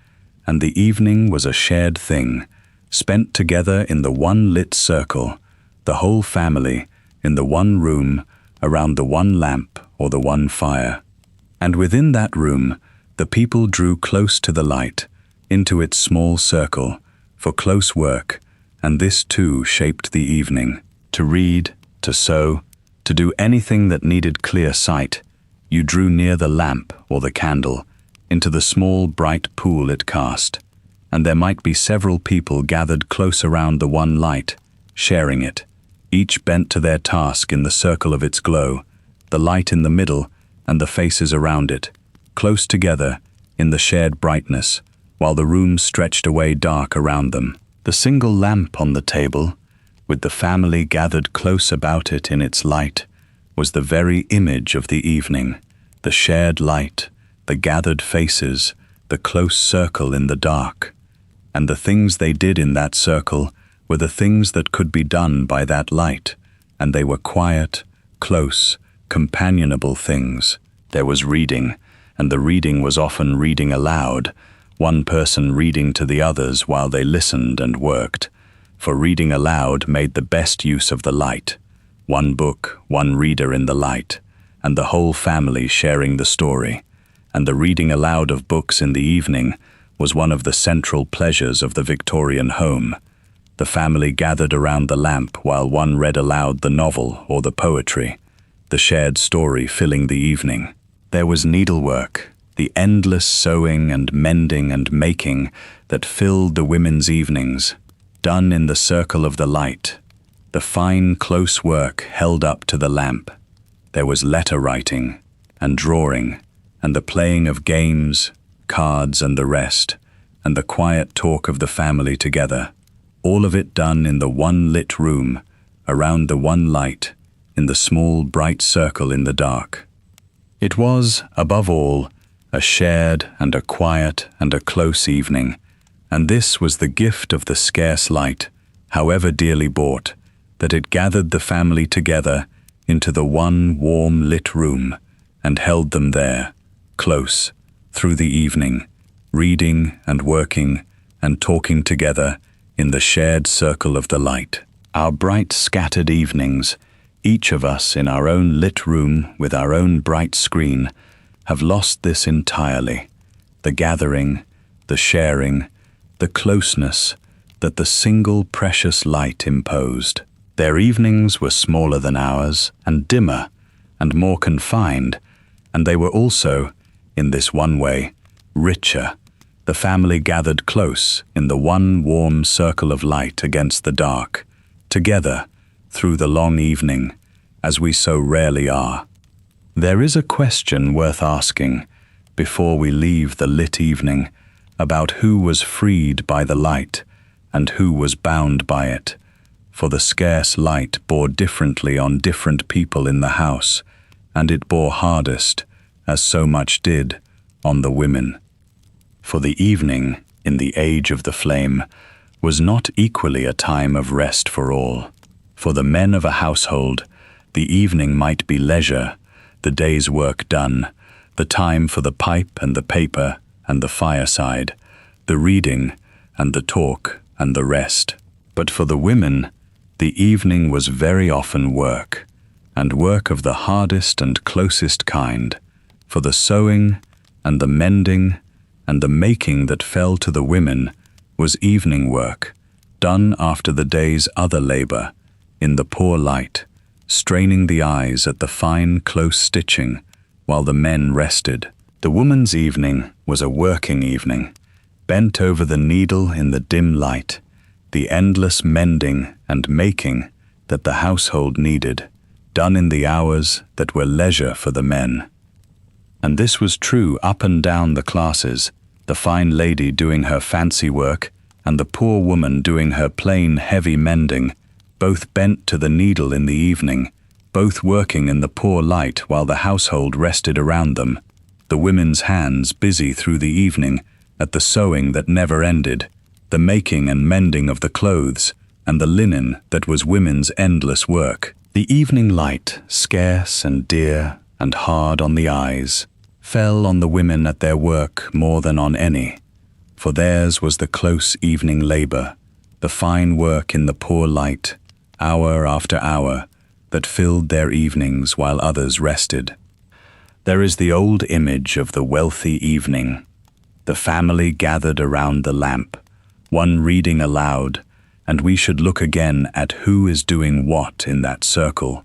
and the evening was a shared thing, spent together in the one lit circle, the whole family, in the one room, around the one lamp or the one fire. And within that room, the people drew close to the light, into its small circle, for close work, and this too shaped the evening. To read, to sew, to do anything that needed clear sight, you drew near the lamp or the candle, into the small bright pool it cast, and there might be several people gathered close around the one light, sharing it, each bent to their task in the circle of its glow, the light in the middle and the faces around it, close together in the shared brightness, while the room stretched away dark around them. The single lamp on the table, with the family gathered close about it in its light, was the very image of the evening, the shared light, the gathered faces, the close circle in the dark. And the things they did in that circle were the things that could be done by that light, and they were quiet, close, companionable things. There was reading, and the reading was often reading aloud, one person reading to the others while they listened and worked, for reading aloud made the best use of the light. One book, one reader in the light, and the whole family sharing the story. And the reading aloud of books in the evening was one of the central pleasures of the Victorian home. The family gathered around the lamp while one read aloud the novel or the poetry, the shared story filling the evening. There was needlework, the endless sewing and mending and making that filled the women's evenings, done in the circle of the light, the fine, close work held up to the lamp. There was letter writing and drawing and the playing of games, cards and the rest, and the quiet talk of the family together, all of it done in the one lit room, around the one light, in the small bright circle in the dark. It was, above all, a shared and a quiet and a close evening, and this was the gift of the scarce light, however dearly bought, that it gathered the family together into the one warm lit room and held them there, close, through the evening, reading and working and talking together in the shared circle of the light. Our bright scattered evenings, each of us in our own lit room with our own bright screen, have lost this entirely. The gathering, the sharing, the closeness that the single precious light imposed. Their evenings were smaller than ours, and dimmer, and more confined, and they were also, in this one way, richer. The family gathered close in the one warm circle of light against the dark, together, through the long evening, as we so rarely are. There is a question worth asking, before we leave the lit evening, about who was freed by the light, and who was bound by it, for the scarce light bore differently on different people in the house, and it bore hardest, as so much did, on the women. For the evening, in the age of the flame, was not equally a time of rest for all. For the men of a household, the evening might be leisure, the day's work done, the time for the pipe and the paper and the fireside, the reading and the talk and the rest. But for the women, the evening was very often work, and work of the hardest and closest kind, for the sewing and the mending and the making that fell to the women was evening work, done after the day's other labor, in the poor light, straining the eyes at the fine, close stitching, while the men rested. The woman's evening was a working evening, bent over the needle in the dim light, the endless mending and making that the household needed, done in the hours that were leisure for the men. And this was true up and down the classes, the fine lady doing her fancy work, and the poor woman doing her plain, heavy mending, both bent to the needle in the evening, both working in the poor light while the household rested around them, the women's hands busy through the evening at the sewing that never ended, the making and mending of the clothes, and the linen that was women's endless work. The evening light, scarce and dear and hard on the eyes, fell on the women at their work more than on any, for theirs was the close evening labor, the fine work in the poor light, hour after hour, that filled their evenings while others rested. There is the old image of the wealthy evening, the family gathered around the lamp, one reading aloud, and we should look again at who is doing what in that circle,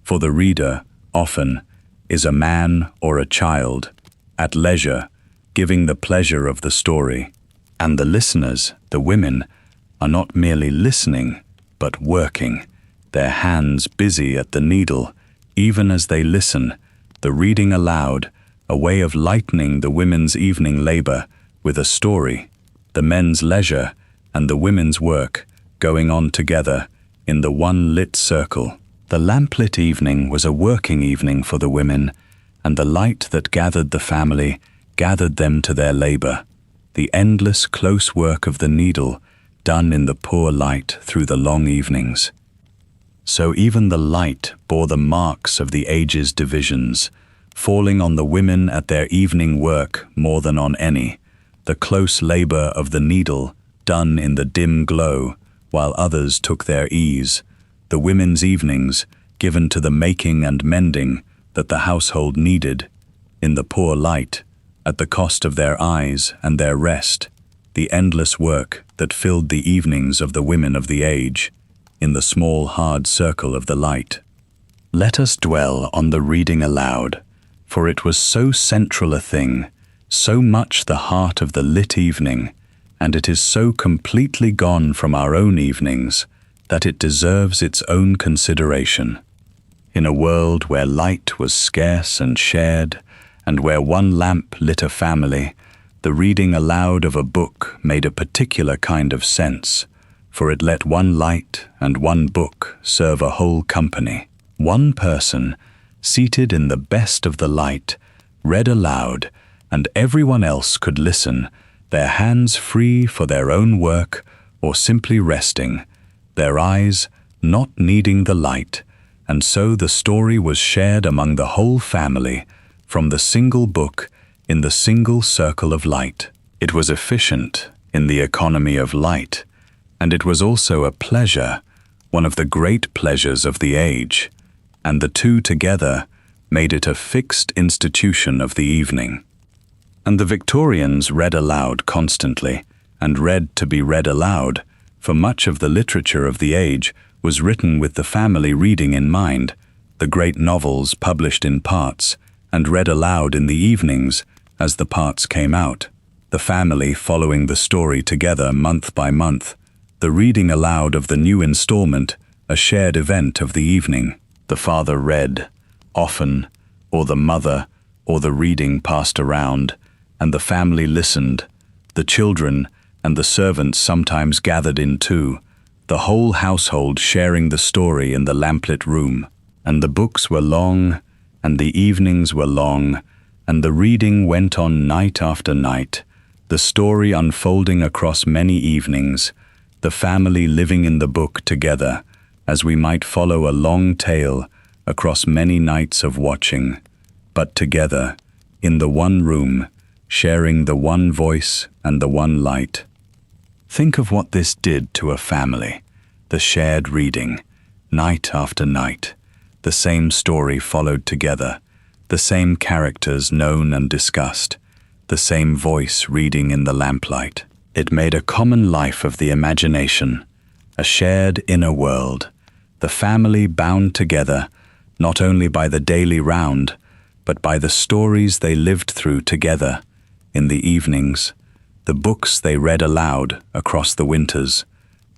for the reader, often, is a man or a child, at leisure, giving the pleasure of the story, and the listeners, the women, are not merely listening, but working, their hands busy at the needle, even as they listen, the reading aloud, a way of lightening the women's evening labor with a story, the men's leisure and the women's work going on together in the one lit circle. The lamplit evening was a working evening for the women, and the light that gathered the family gathered them to their labor, the endless close work of the needle done in the poor light through the long evenings. So even the light bore the marks of the age's divisions, falling on the women at their evening work more than on any, the close labor of the needle done in the dim glow, while others took their ease, the women's evenings given to the making and mending that the household needed, in the poor light, at the cost of their eyes and their rest, the endless work that filled the evenings of the women of the age, in the small hard circle of the light. Let us dwell on the reading aloud, for it was so central a thing, so much the heart of the lit evening, and it is so completely gone from our own evenings that it deserves its own consideration. In a world where light was scarce and shared, and where one lamp lit a family, the reading aloud of a book made a particular kind of sense, for it let one light and one book serve a whole company. One person, seated in the best of the light, read aloud, and everyone else could listen, their hands free for their own work or simply resting, their eyes not needing the light, and so the story was shared among the whole family from the single book in the single circle of light. It was efficient in the economy of light, and it was also a pleasure, one of the great pleasures of the age, and the two together made it a fixed institution of the evening. And the Victorians read aloud constantly, and read to be read aloud, for much of the literature of the age was written with the family reading in mind, the great novels published in parts, and read aloud in the evenings as the parts came out, the family following the story together month by month, the reading aloud of the new installment, a shared event of the evening. The father read, often, or the mother, or the reading passed around, and the family listened, the children and the servants sometimes gathered in too, the whole household sharing the story in the lamplit room. And the books were long, and the evenings were long, and the reading went on night after night, the story unfolding across many evenings, the family living in the book together, as we might follow a long tale across many nights of watching, but together, in the one room, sharing the one voice and the one light. Think of what this did to a family, the shared reading, night after night, the same story followed together, the same characters known and discussed, the same voice reading in the lamplight. It made a common life of the imagination, a shared inner world, the family bound together, not only by the daily round, but by the stories they lived through together, in the evenings, the books they read aloud across the winters,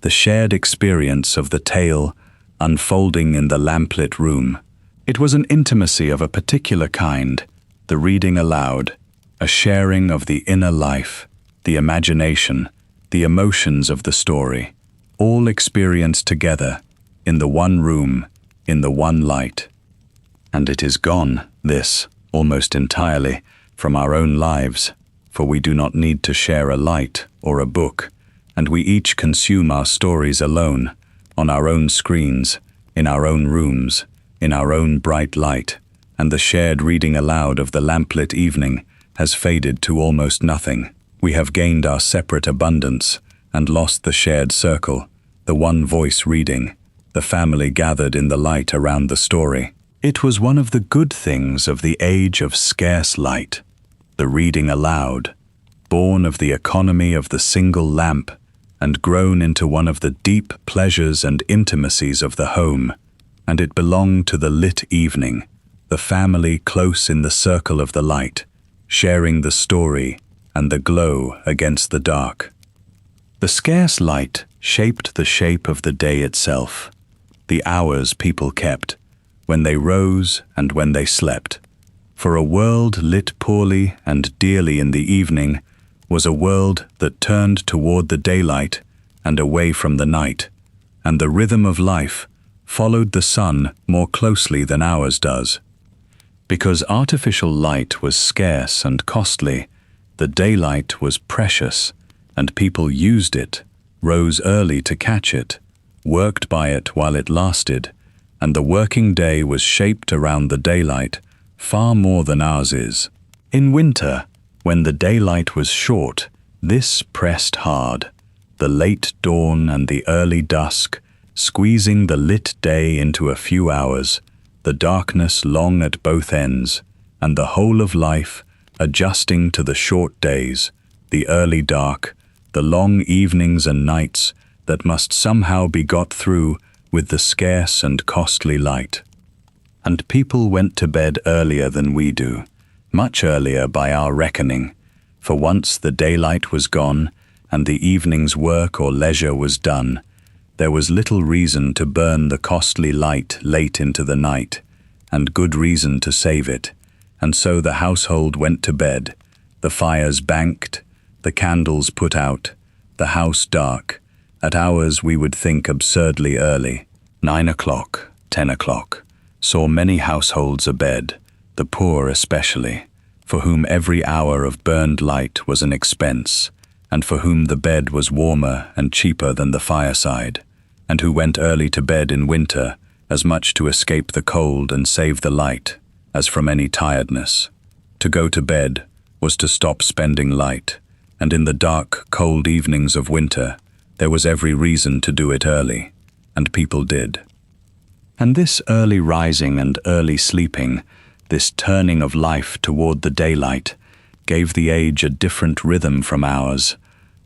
the shared experience of the tale unfolding in the lamplit room. It was an intimacy of a particular kind, the reading aloud, a sharing of the inner life, the imagination, the emotions of the story, all experienced together, in the one room, in the one light. And it is gone, this, almost entirely, from our own lives, for we do not need to share a light or a book, and we each consume our stories alone, on our own screens, in our own rooms, in our own bright light, and the shared reading aloud of the lamplit evening has faded to almost nothing. We have gained our separate abundance and lost the shared circle, the one voice reading, the family gathered in the light around the story. It was one of the good things of the age of scarce light, the reading aloud, born of the economy of the single lamp and grown into one of the deep pleasures and intimacies of the home, and it belonged to the lit evening, the family close in the circle of the light, sharing the story and the glow against the dark. The scarce light shaped the shape of the day itself, the hours people kept, when they rose and when they slept. For a world lit poorly and dearly in the evening was a world that turned toward the daylight and away from the night, and the rhythm of life followed the sun more closely than ours does. Because artificial light was scarce and costly, the daylight was precious, and people used it, rose early to catch it, worked by it while it lasted, and the working day was shaped around the daylight far more than ours is. In winter, when the daylight was short, this pressed hard, the late dawn and the early dusk, squeezing the lit day into a few hours, the darkness long at both ends, and the whole of life adjusting to the short days, the early dark, the long evenings and nights that must somehow be got through with the scarce and costly light. And people went to bed earlier than we do, much earlier by our reckoning, for once the daylight was gone and the evening's work or leisure was done, there was little reason to burn the costly light late into the night, and good reason to save it, and so the household went to bed, the fires banked, the candles put out, the house dark, at hours we would think absurdly early. 9 o'clock, 10 o'clock, saw many households abed, the poor especially, for whom every hour of burned light was an expense, and for whom the bed was warmer and cheaper than the fireside, and who went early to bed in winter, as much to escape the cold and save the light, as from any tiredness. To go to bed was to stop spending light, and in the dark, cold evenings of winter, there was every reason to do it early, and people did. And this early rising and early sleeping, this turning of life toward the daylight, gave the age a different rhythm from ours,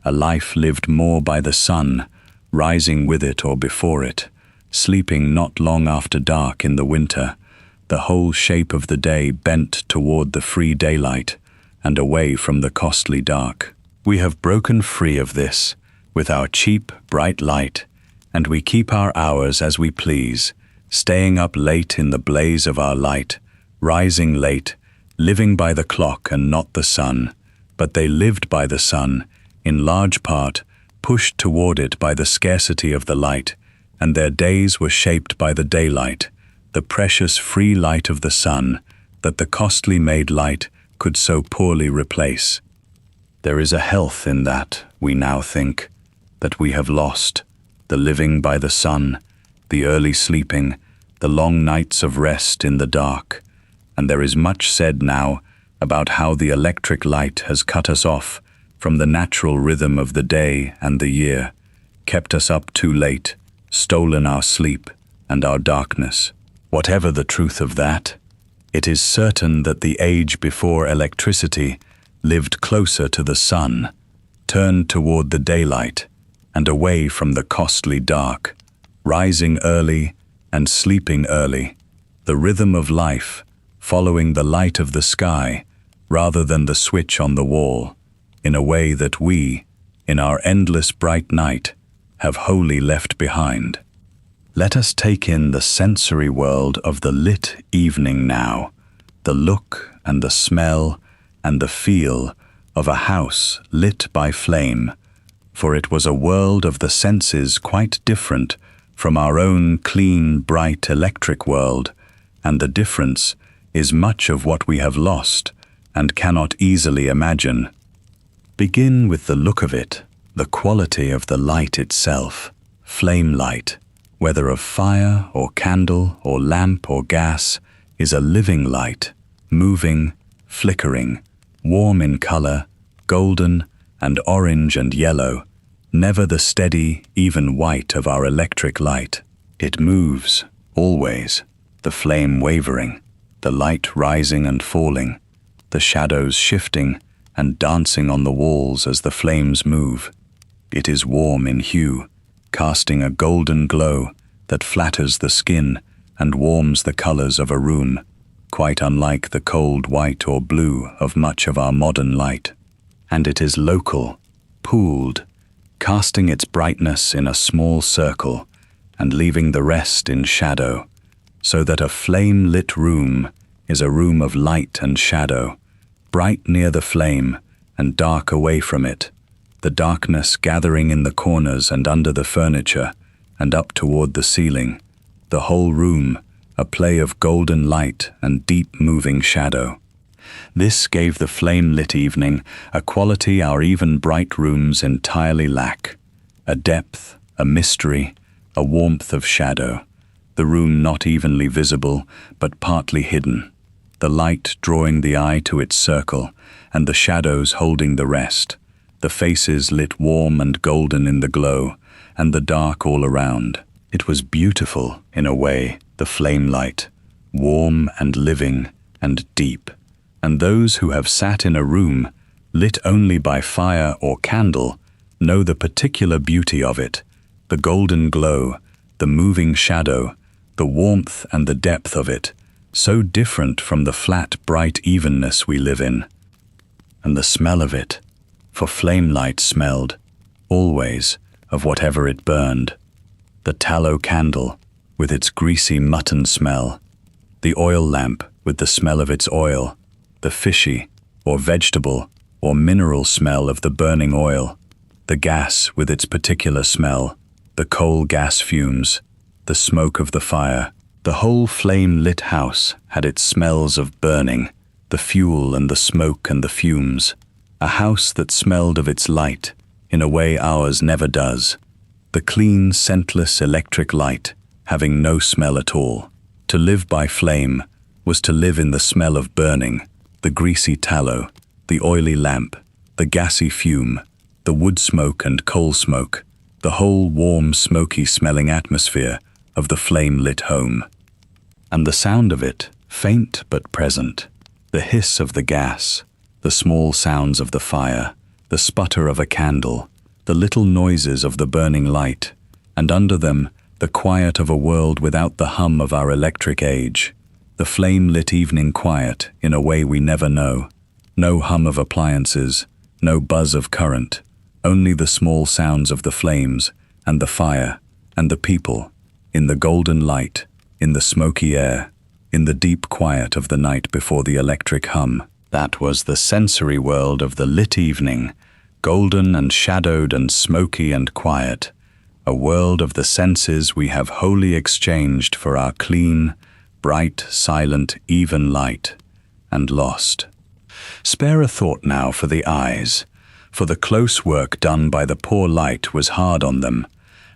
a life lived more by the sun, rising with it or before it, sleeping not long after dark in the winter, the whole shape of the day bent toward the free daylight and away from the costly dark. We have broken free of this with our cheap, bright light, and we keep our hours as we please, staying up late in the blaze of our light, rising late, living by the clock and not the sun, but they lived by the sun, in large part, pushed toward it by the scarcity of the light, and their days were shaped by the daylight, the precious free light of the sun that the costly made light could so poorly replace. There is a health in that, we now think, that we have lost, the living by the sun, the early sleeping, the long nights of rest in the dark, and there is much said now about how the electric light has cut us off from the natural rhythm of the day and the year, kept us up too late, stolen our sleep and our darkness. Whatever the truth of that, it is certain that the age before electricity lived closer to the sun, turned toward the daylight, and away from the costly dark, rising early and sleeping early, the rhythm of life following the light of the sky rather than the switch on the wall, in a way that we, in our endless bright night, have wholly left behind. Let us take in the sensory world of the lit evening now, the look and the smell and the feel of a house lit by flame, for it was a world of the senses quite different from our own clean, bright electric world, and the difference is much of what we have lost and cannot easily imagine. Begin with the look of it, the quality of the light itself, flame light, whether of fire or candle or lamp or gas, is a living light, moving, flickering, warm in color, golden and orange and yellow, never the steady, even white of our electric light. It moves, always, the flame wavering, the light rising and falling, the shadows shifting and dancing on the walls as the flames move. It is warm in hue, casting a golden glow that flatters the skin and warms the colors of a room, quite unlike the cold white or blue of much of our modern light. And it is local, pooled, casting its brightness in a small circle and leaving the rest in shadow, so that a flame-lit room is a room of light and shadow, bright near the flame and dark away from it, the darkness gathering in the corners and under the furniture and up toward the ceiling, the whole room a play of golden light and deep moving shadow. This gave the flame-lit evening a quality our even bright rooms entirely lack, a depth, a mystery, a warmth of shadow, the room not evenly visible but partly hidden, the light drawing the eye to its circle and the shadows holding the rest, the faces lit warm and golden in the glow, and the dark all around. It was beautiful, in a way, the flame light, warm and living and deep, and those who have sat in a room lit only by fire or candle know the particular beauty of it, the golden glow, the moving shadow, the warmth and the depth of it, so different from the flat, bright evenness we live in. And the smell of it, for flame light smelled, always, of whatever it burned. The tallow candle, with its greasy mutton smell, the oil lamp with the smell of its oil, the fishy, or vegetable, or mineral smell of the burning oil, the gas with its particular smell, the coal gas fumes, the smoke of the fire. The whole flame-lit house had its smells of burning, the fuel and the smoke and the fumes, a house that smelled of its light, in a way ours never does, the clean, scentless electric light, having no smell at all. To live by flame was to live in the smell of burning, the greasy tallow, the oily lamp, the gassy fume, the wood smoke and coal smoke, the whole warm, smoky-smelling atmosphere of the flame-lit home. And the sound of it, faint but present, the hiss of the gas, the small sounds of the fire, the sputter of a candle, the little noises of the burning light, and under them the quiet of a world without the hum of our electric age, the flame-lit evening quiet in a way we never know, no hum of appliances, no buzz of current, only the small sounds of the flames and the fire and the people, in the golden light, in the smoky air, in the deep quiet of the night before the electric hum. That was the sensory world of the lit evening, golden and shadowed and smoky and quiet, a world of the senses we have wholly exchanged for our clean, bright, silent, even light, and lost. Spare a thought now for the eyes, for the close work done by the poor light was hard on them,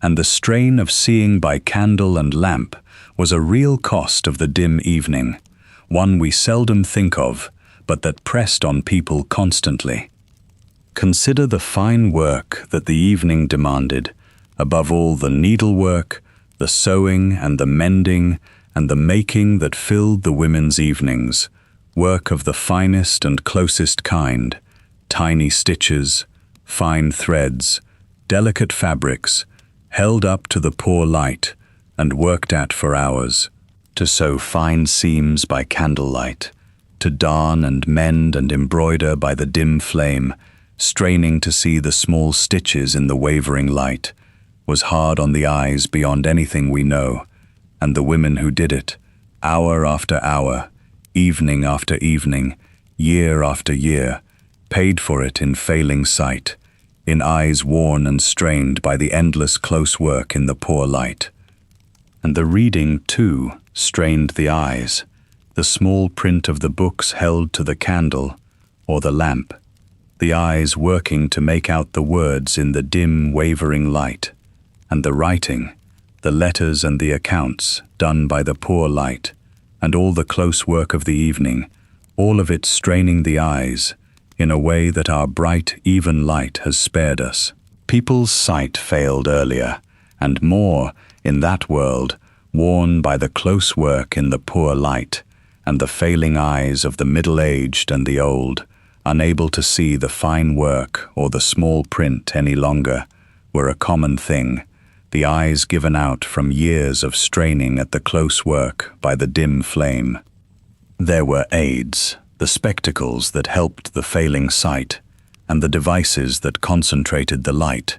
and the strain of seeing by candle and lamp was a real cost of the dim evening, one we seldom think of, but that pressed on people constantly. Consider the fine work that the evening demanded, above all the needlework, the sewing and the mending and the making that filled the women's evenings, work of the finest and closest kind, tiny stitches, fine threads, delicate fabrics, held up to the poor light and worked at for hours, to sew fine seams by candlelight, to darn and mend and embroider by the dim flame, straining to see the small stitches in the wavering light, was hard on the eyes beyond anything we know, and the women who did it, hour after hour, evening after evening, year after year, paid for it in failing sight, in eyes worn and strained by the endless close work in the poor light. And the reading, too, strained the eyes, the small print of the books held to the candle or the lamp, the eyes working to make out the words in the dim, wavering light, and the writing, the letters and the accounts done by the poor light, and all the close work of the evening, all of it straining the eyes in a way that our bright, even light has spared us. People's sight failed earlier, and more in that world, worn by the close work in the poor light, and the failing eyes of the middle-aged and the old, unable to see the fine work or the small print any longer, were a common thing, the eyes given out from years of straining at the close work by the dim flame. There were aids, the spectacles that helped the failing sight, and the devices that concentrated the light,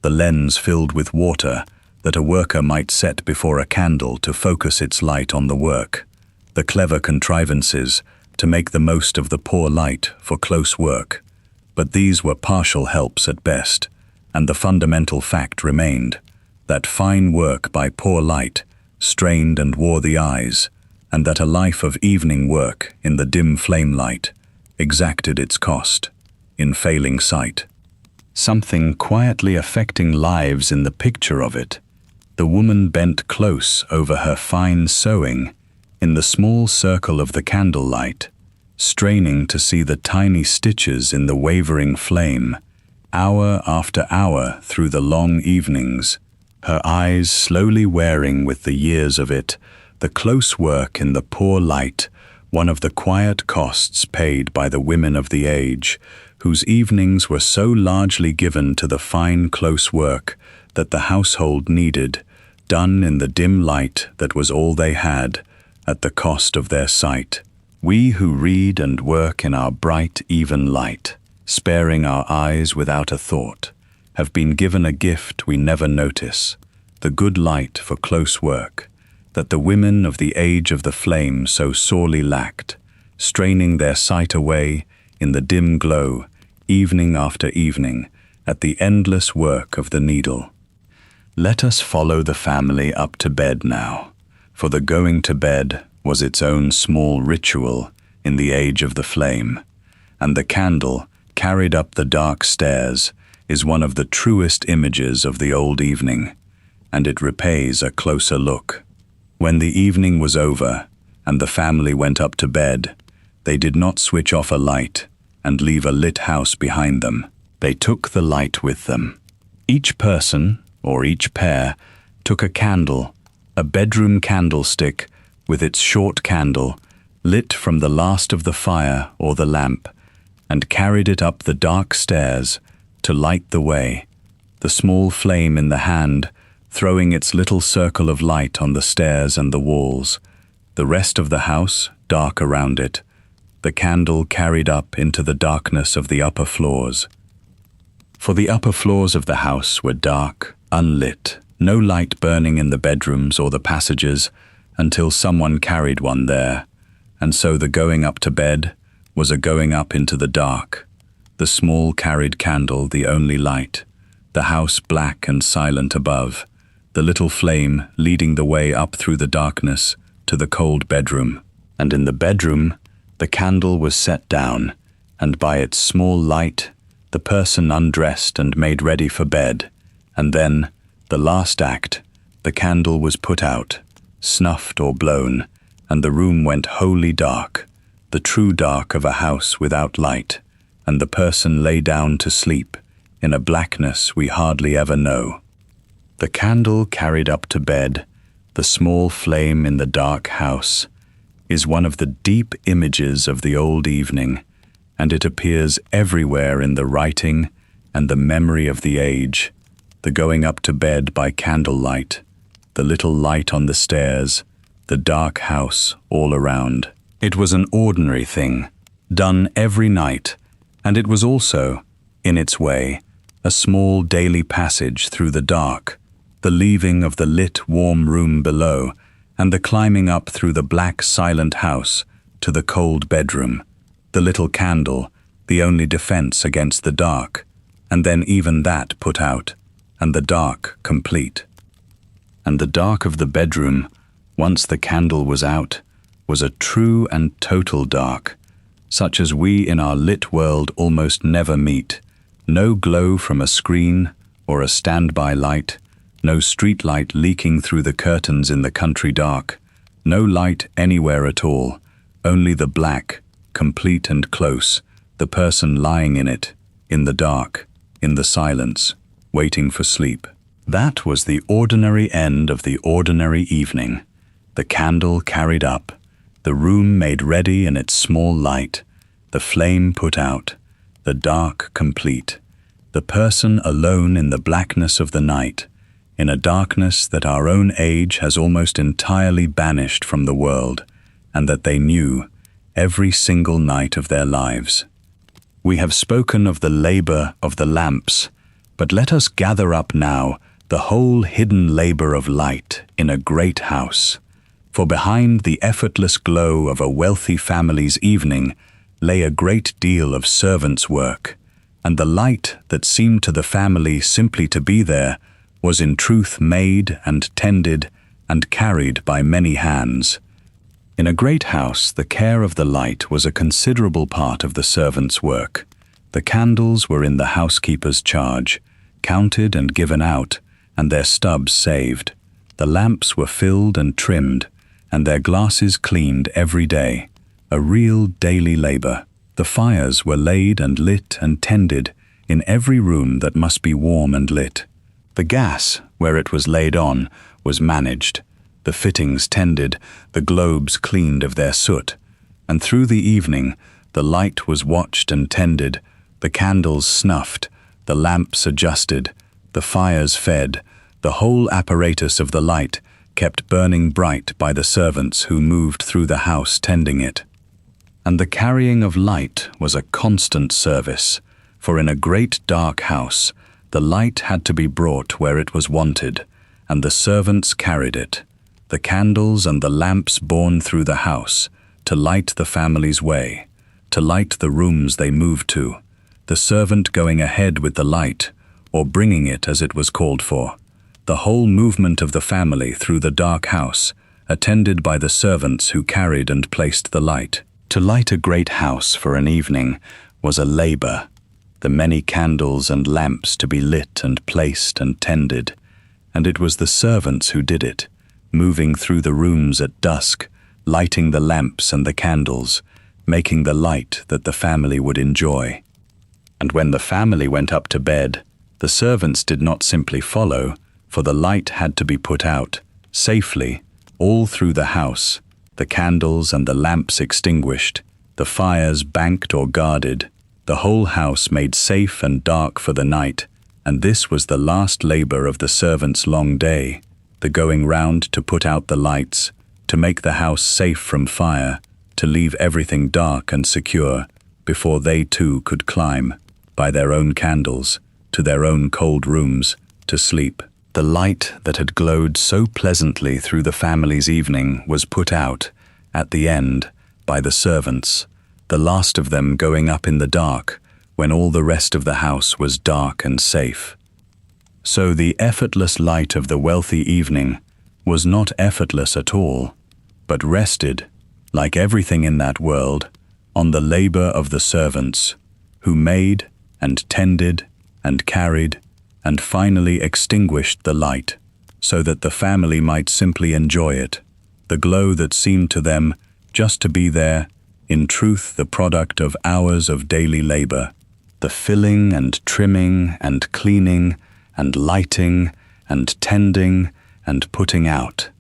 the lens filled with water that a worker might set before a candle to focus its light on the work, the clever contrivances to make the most of the poor light for close work. But these were partial helps at best, and the fundamental fact remained, that fine work by poor light strained and wore the eyes, and that a life of evening work in the dim flame light exacted its cost in failing sight. Something quietly affecting lives in the picture of it. The woman bent close over her fine sewing in the small circle of the candlelight, straining to see the tiny stitches in the wavering flame, hour after hour through the long evenings, her eyes slowly wearing with the years of it, the close work in the poor light, one of the quiet costs paid by the women of the age, whose evenings were so largely given to the fine close work that the household needed, done in the dim light that was all they had, at the cost of their sight. We who read and work in our bright, even light, sparing our eyes without a thought, have been given a gift we never notice, the good light for close work, that the women of the age of the flame so sorely lacked, straining their sight away in the dim glow, evening after evening, at the endless work of the needle. Let us follow the family up to bed now, for the going to bed was its own small ritual in the age of the flame, and the candle, carried up the dark stairs, is one of the truest images of the old evening, and it repays a closer look. When the evening was over, and the family went up to bed, they did not switch off a light and leave a lit house behind them. They took the light with them. Each person, or each pair, took a candle, a bedroom candlestick with its short candle, lit from the last of the fire or the lamp, and carried it up the dark stairs to light the way, the small flame in the hand throwing its little circle of light on the stairs and the walls, the rest of the house dark around it, the candle carried up into the darkness of the upper floors. For the upper floors of the house were dark, unlit, no light burning in the bedrooms or the passages until someone carried one there, and so the going up to bed was a going up into the dark, the small carried candle the only light, the house black and silent above, the little flame leading the way up through the darkness to the cold bedroom. And in the bedroom, the candle was set down, and by its small light, the person undressed and made ready for bed, and then, the last act, the candle was put out, snuffed or blown, and the room went wholly dark, the true dark of a house without light, and the person lay down to sleep in a blackness we hardly ever know. The candle carried up to bed, the small flame in the dark house, is one of the deep images of the old evening, and it appears everywhere in the writing and the memory of the age, the going up to bed by candlelight, the little light on the stairs, the dark house all around. It was an ordinary thing, done every night, and it was also, in its way, a small daily passage through the dark, the leaving of the lit, warm room below, and the climbing up through the black, silent house to the cold bedroom, the little candle, the only defense against the dark, and then even that put out, and the dark complete. And the dark of the bedroom, once the candle was out, was a true and total dark, such as we in our lit world almost never meet. No glow from a screen or a standby light, no street light leaking through the curtains in the country dark, no light anywhere at all, only the black, complete and close, the person lying in it, in the dark, in the silence, waiting for sleep. That was the ordinary end of the ordinary evening. The candle carried up, the room made ready in its small light, the flame put out, the dark complete, the person alone in the blackness of the night, in a darkness that our own age has almost entirely banished from the world, and that they knew every single night of their lives. We have spoken of the labor of the lamps, but let us gather up now the whole hidden labor of light in a great house. For behind the effortless glow of a wealthy family's evening lay a great deal of servants' work, and the light that seemed to the family simply to be there was in truth made and tended and carried by many hands. In a great house, the care of the light was a considerable part of the servants' work. The candles were in the housekeeper's charge, counted and given out, and their stubs saved. The lamps were filled and trimmed, and their glasses cleaned every day, a real daily labor. The fires were laid and lit and tended in every room that must be warm and lit. The gas, where it was laid on, was managed, the fittings tended, the globes cleaned of their soot, and through the evening the light was watched and tended, the candles snuffed, the lamps adjusted, the fires fed, the whole apparatus of the light kept burning bright by the servants who moved through the house tending it. And the carrying of light was a constant service, for in a great dark house the light had to be brought where it was wanted, and the servants carried it, the candles and the lamps borne through the house, to light the family's way, to light the rooms they moved to, the servant going ahead with the light, or bringing it as it was called for, the whole movement of the family through the dark house, attended by the servants who carried and placed the light. To light a great house for an evening was a labor, the many candles and lamps to be lit and placed and tended, and it was the servants who did it, moving through the rooms at dusk, lighting the lamps and the candles, making the light that the family would enjoy. And when the family went up to bed, the servants did not simply follow, for the light had to be put out, safely, all through the house, the candles and the lamps extinguished, the fires banked or guarded, the whole house made safe and dark for the night, and this was the last labor of the servants' long day, the going round to put out the lights, to make the house safe from fire, to leave everything dark and secure, before they too could climb, by their own candles, to their own cold rooms, to sleep. The light that had glowed so pleasantly through the family's evening was put out, at the end, by the servants, the last of them going up in the dark, when all the rest of the house was dark and safe. So the effortless light of the wealthy evening was not effortless at all, but rested, like everything in that world, on the labor of the servants, who made and tended, and carried, and finally extinguished the light, so that the family might simply enjoy it, the glow that seemed to them just to be there, in truth the product of hours of daily labor, the filling and trimming and cleaning and lighting and tending and putting out,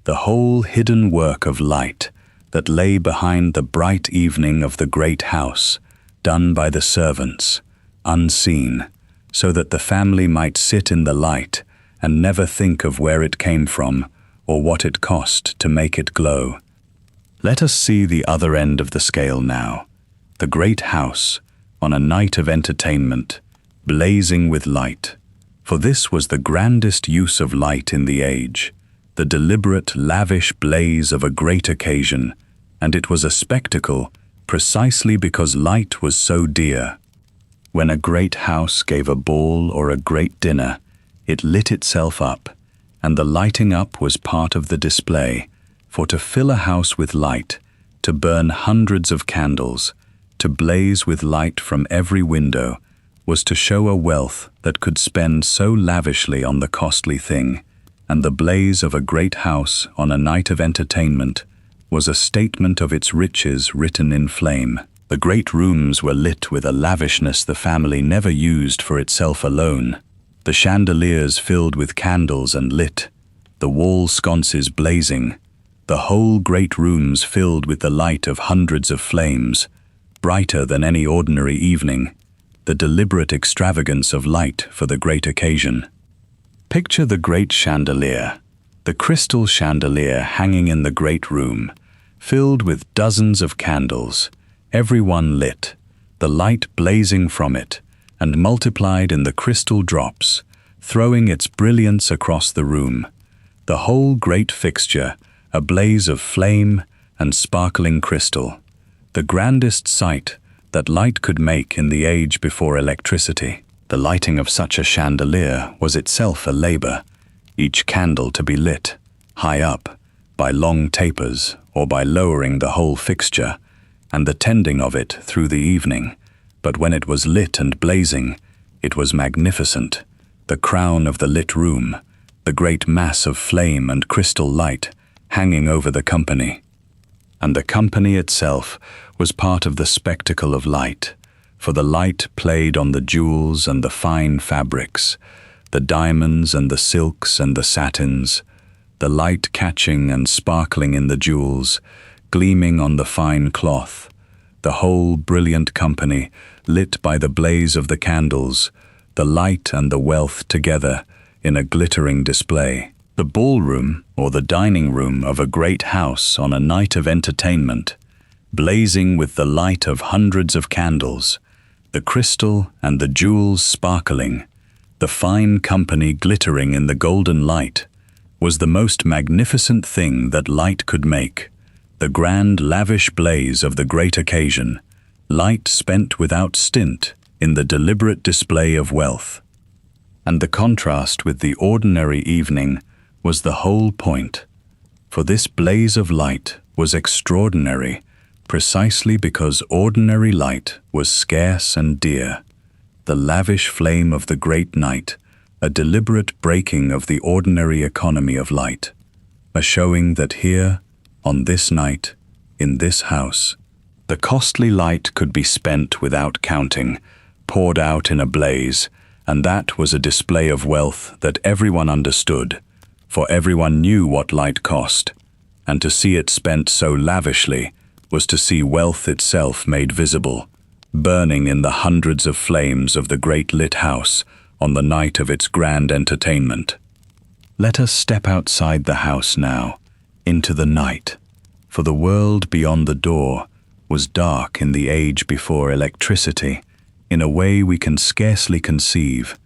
the whole hidden work of light that lay behind the bright evening of the great house, done by the servants, unseen, so that the family might sit in the light and never think of where it came from or what it cost to make it glow. Let us see the other end of the scale now, the great house on a night of entertainment, blazing with light. For this was the grandest use of light in the age, the deliberate, lavish blaze of a great occasion, and it was a spectacle precisely because light was so dear. When a great house gave a ball or a great dinner, it lit itself up, and the lighting up was part of the display, for to fill a house with light, to burn hundreds of candles, to blaze with light from every window, was to show a wealth that could spend so lavishly on the costly thing, and the blaze of a great house on a night of entertainment was a statement of its riches written in flame. The great rooms were lit with a lavishness the family never used for itself alone. The chandeliers filled with candles and lit, the wall sconces blazing, the whole great rooms filled with the light of hundreds of flames, brighter than any ordinary evening, the deliberate extravagance of light for the great occasion. Picture the great chandelier, the crystal chandelier hanging in the great room, filled with dozens of candles, every one lit, the light blazing from it, and multiplied in the crystal drops, throwing its brilliance across the room, the whole great fixture a blaze of flame and sparkling crystal, the grandest sight that light could make in the age before electricity. The lighting of such a chandelier was itself a labor, each candle to be lit, high up, by long tapers or by lowering the whole fixture, and the tending of it through the evening. But when it was lit and blazing, it was magnificent, the crown of the lit room, the great mass of flame and crystal light hanging over the company. And the company itself was part of the spectacle of light, for the light played on the jewels and the fine fabrics, the diamonds and the silks and the satins, the light catching and sparkling in the jewels, gleaming on the fine cloth, the whole brilliant company lit by the blaze of the candles, the light and the wealth together in a glittering display. The ballroom or the dining room of a great house on a night of entertainment, blazing with the light of hundreds of candles, the crystal and the jewels sparkling, the fine company glittering in the golden light, was the most magnificent thing that light could make, the grand lavish blaze of the great occasion, light spent without stint in the deliberate display of wealth. And the contrast with the ordinary evening was the whole point, for this blaze of light was extraordinary precisely because ordinary light was scarce and dear, the lavish flame of the great night, a deliberate breaking of the ordinary economy of light, a showing that here, on this night, in this house, the costly light could be spent without counting, poured out in a blaze, and that was a display of wealth that everyone understood, for everyone knew what light cost, and to see it spent so lavishly was to see wealth itself made visible, burning in the hundreds of flames of the great lit house on the night of its grand entertainment. Let us step outside the house now, into the night, for the world beyond the door was dark in the age before electricity, in a way we can scarcely conceive,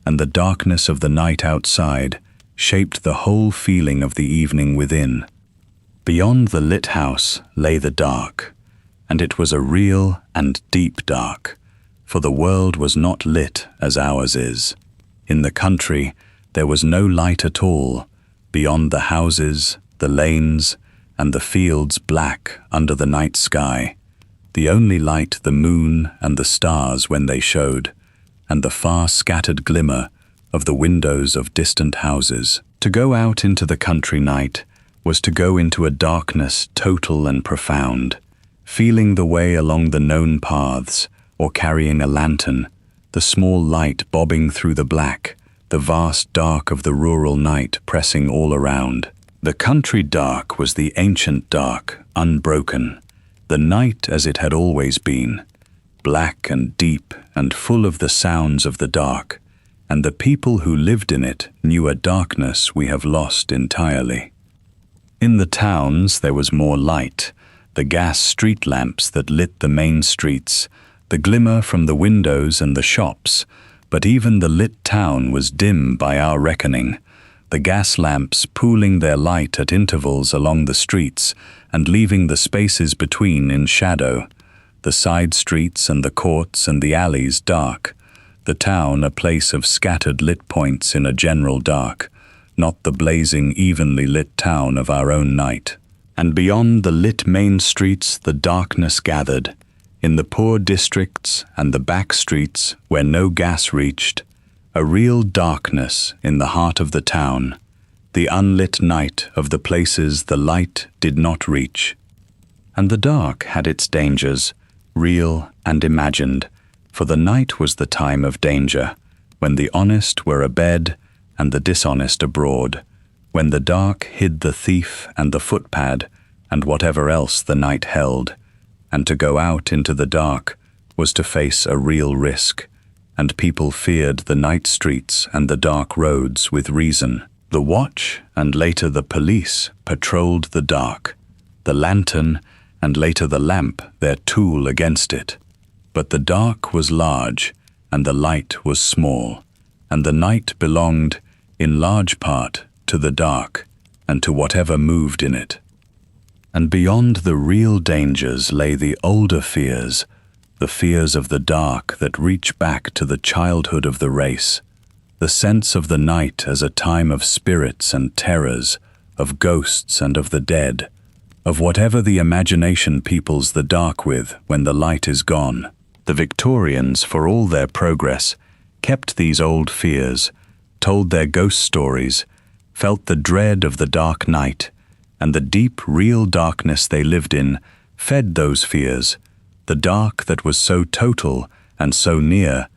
and the darkness of the night outside shaped the whole feeling of the evening within. Beyond the lit house lay the dark, and it was a real and deep dark, for the world was not lit as ours is. In the country there was no light at all, beyond the houses, the lanes, and the fields black under the night sky, the only light the moon and the stars when they showed, and the far scattered glimmer of the windows of distant houses. To go out into the country night was to go into a darkness total and profound, feeling the way along the known paths or carrying a lantern, the small light bobbing through the black, the vast dark of the rural night pressing all around. The country dark was the ancient dark, unbroken, the night as it had always been, black and deep and full of the sounds of the dark, and the people who lived in it knew a darkness we have lost entirely. In the towns there was more light, the gas street lamps that lit the main streets, the glimmer from the windows and the shops, but even the lit town was dim by our reckoning, the gas lamps pooling their light at intervals along the streets and leaving the spaces between in shadow, the side streets and the courts and the alleys dark, the town a place of scattered lit points in a general dark, not the blazing, evenly lit town of our own night. And beyond the lit main streets the darkness gathered, in the poor districts and the back streets where no gas reached, a real darkness in the heart of the town, the unlit night of the places the light did not reach. And the dark had its dangers, real and imagined, for the night was the time of danger, when the honest were abed and the dishonest abroad, when the dark hid the thief and the footpad and whatever else the night held, and to go out into the dark was to face a real risk, and people feared the night streets and the dark roads with reason. The watch and later the police patrolled the dark, the lantern and later the lamp their tool against it. But the dark was large and the light was small, and the night belonged, in large part, to the dark and to whatever moved in it. And beyond the real dangers lay the older fears, the fears of the dark that reach back to the childhood of the race, the sense of the night as a time of spirits and terrors, of ghosts and of the dead, of whatever the imagination peoples the dark with when the light is gone. The Victorians, for all their progress, kept these old fears, told their ghost stories, felt the dread of the dark night, and the deep, real darkness they lived in fed those fears, the dark that was so total and so near,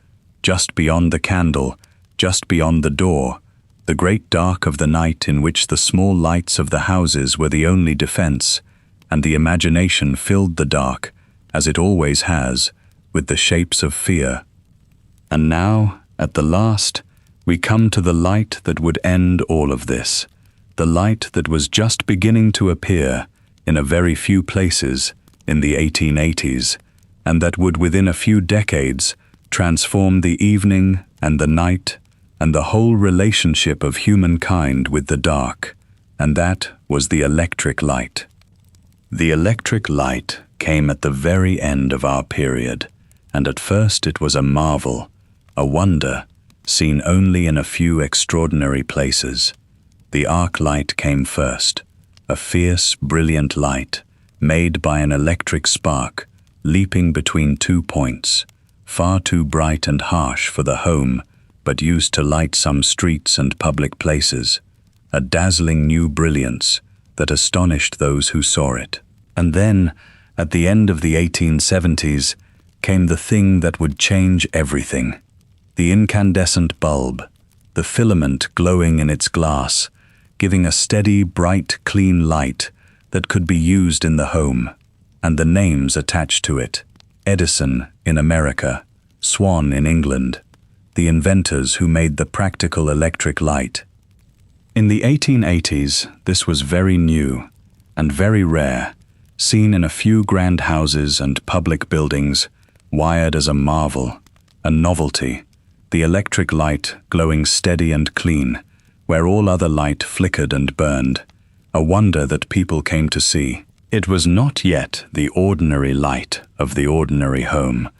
just beyond the candle, just beyond the door, the great dark of the night in which the small lights of the houses were the only defense, and the imagination filled the dark, as it always has, with the shapes of fear. And now, at the last, we come to the light that would end all of this, the light that was just beginning to appear in a very few places in the 1880s, and that would within a few decades transform the evening and the night and the whole relationship of humankind with the dark, and that was the electric light. The electric light came at the very end of our period, and at first it was a marvel, a wonder, seen only in a few extraordinary places. The arc light came first, a fierce, brilliant light, made by an electric spark, leaping between 2 points, far too bright and harsh for the home, but used to light some streets and public places, a dazzling new brilliance that astonished those who saw it. And then, at the end of the 1870s, came the thing that would change everything, the incandescent bulb, the filament glowing in its glass, giving a steady, bright, clean light that could be used in the home, and the names attached to it: Edison in America, Swan in England, the inventors who made the practical electric light. In the 1880s, this was very new and very rare, seen in a few grand houses and public buildings, wired as a marvel, a novelty, the electric light glowing steady and clean, where all other light flickered and burned, a wonder that people came to see. It was not yet the ordinary light of the ordinary home,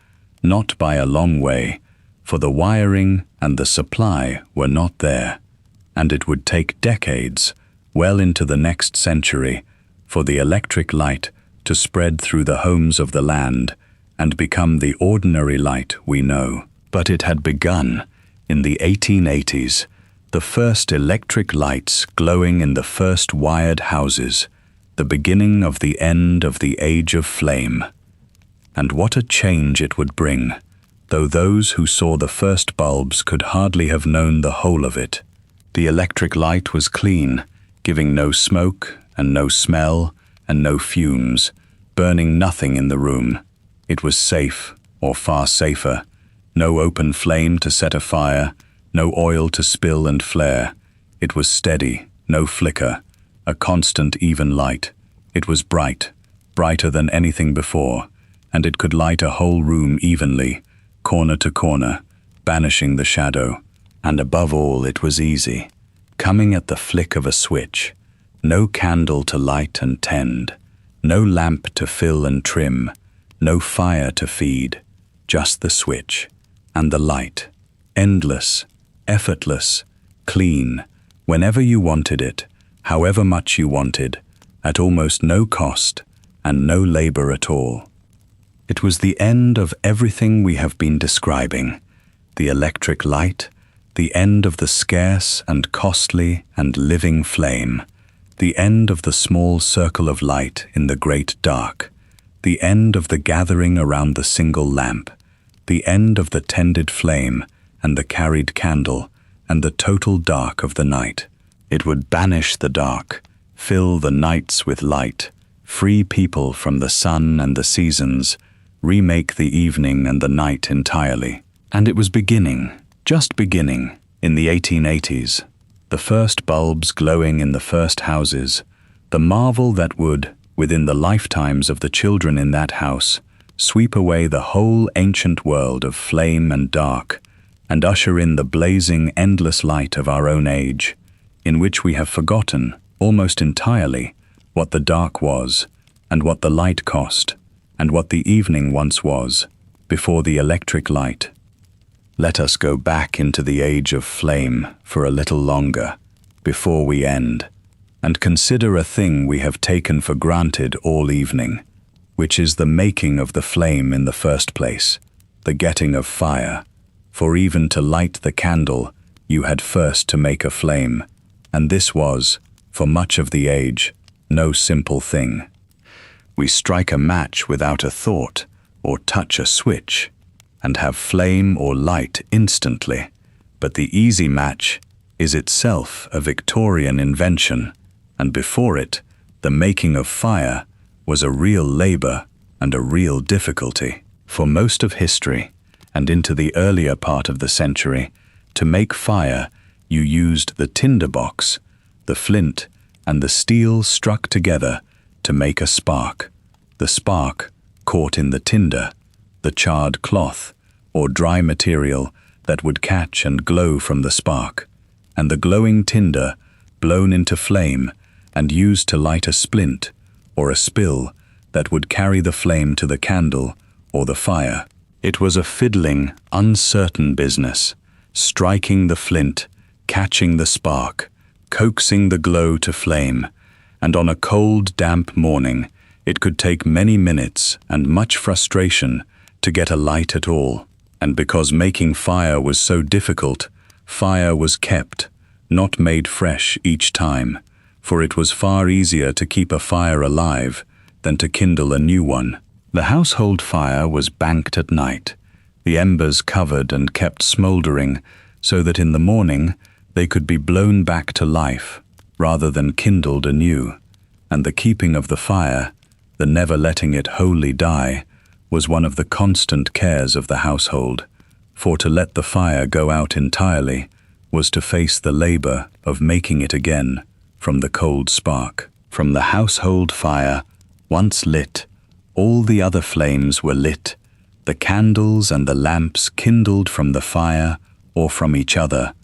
not by a long way, for the wiring and the supply were not there, and it would take decades, well into the next century, for the electric light to spread through the homes of the land and become the ordinary light we know. But it had begun in the 1880s, the first electric lights glowing in the first wired houses, the beginning of the end of the age of flame. And what a change it would bring, though those who saw the first bulbs could hardly have known the whole of it. The electric light was clean, giving no smoke and no smell and no fumes, burning nothing in the room. It was safe, or far safer. No open flame to set afire, no oil to spill and flare. It was steady, no flicker, a constant even light. It was bright, brighter than anything before, and it could light a whole room evenly, corner to corner, banishing the shadow. And above all, it was easy, coming at the flick of a switch. No candle to light and tend, no lamp to fill and trim, no fire to feed, just the switch and the light, endless, effortless, clean, whenever you wanted it, however much you wanted, at almost no cost and no labor at all. It was the end of everything we have been describing, the electric light, the end of the scarce and costly and living flame, the end of the small circle of light in the great dark, the end of the gathering around the single lamp, the end of the tended flame and the carried candle, and the total dark of the night. It would banish the dark, fill the nights with light, free people from the sun and the seasons, remake the evening and the night entirely. And it was beginning, just beginning, in the 1880s. The first bulbs glowing in the first houses, the marvel that would, within the lifetimes of the children in that house, sweep away the whole ancient world of flame and dark, and usher in the blazing, endless light of our own age, in which we have forgotten, almost entirely, what the dark was, and what the light cost, and what the evening once was, before the electric light. Let us go back into the age of flame for a little longer, before we end, and consider a thing we have taken for granted all evening, which is the making of the flame in the first place, the getting of fire. For even to light the candle, you had first to make a flame, and this was, for much of the age, no simple thing. We strike a match without a thought, or touch a switch, and have flame or light instantly, but the easy match is itself a Victorian invention, and before it, the making of fire was a real labor and a real difficulty. For most of history, and into the earlier part of the century, to make fire you used the tinder box, the flint, and the steel struck together to make a spark. The spark caught in the tinder, the charred cloth, or dry material that would catch and glow from the spark, and the glowing tinder blown into flame and used to light a splint or a spill that would carry the flame to the candle or the fire. It was a fiddling, uncertain business, striking the flint, catching the spark, coaxing the glow to flame, and on a cold, damp morning, it could take many minutes and much frustration to get a light at all. And because making fire was so difficult, fire was kept, not made fresh each time, for it was far easier to keep a fire alive than to kindle a new one. The household fire was banked at night, the embers covered and kept smouldering so that in the morning they could be blown back to life rather than kindled anew, and the keeping of the fire, the never letting it wholly die, was one of the constant cares of the household, for to let the fire go out entirely was to face the labor of making it again from the cold spark. From the household fire, once lit, all the other flames were lit, the candles and the lamps kindled from the fire or from each other.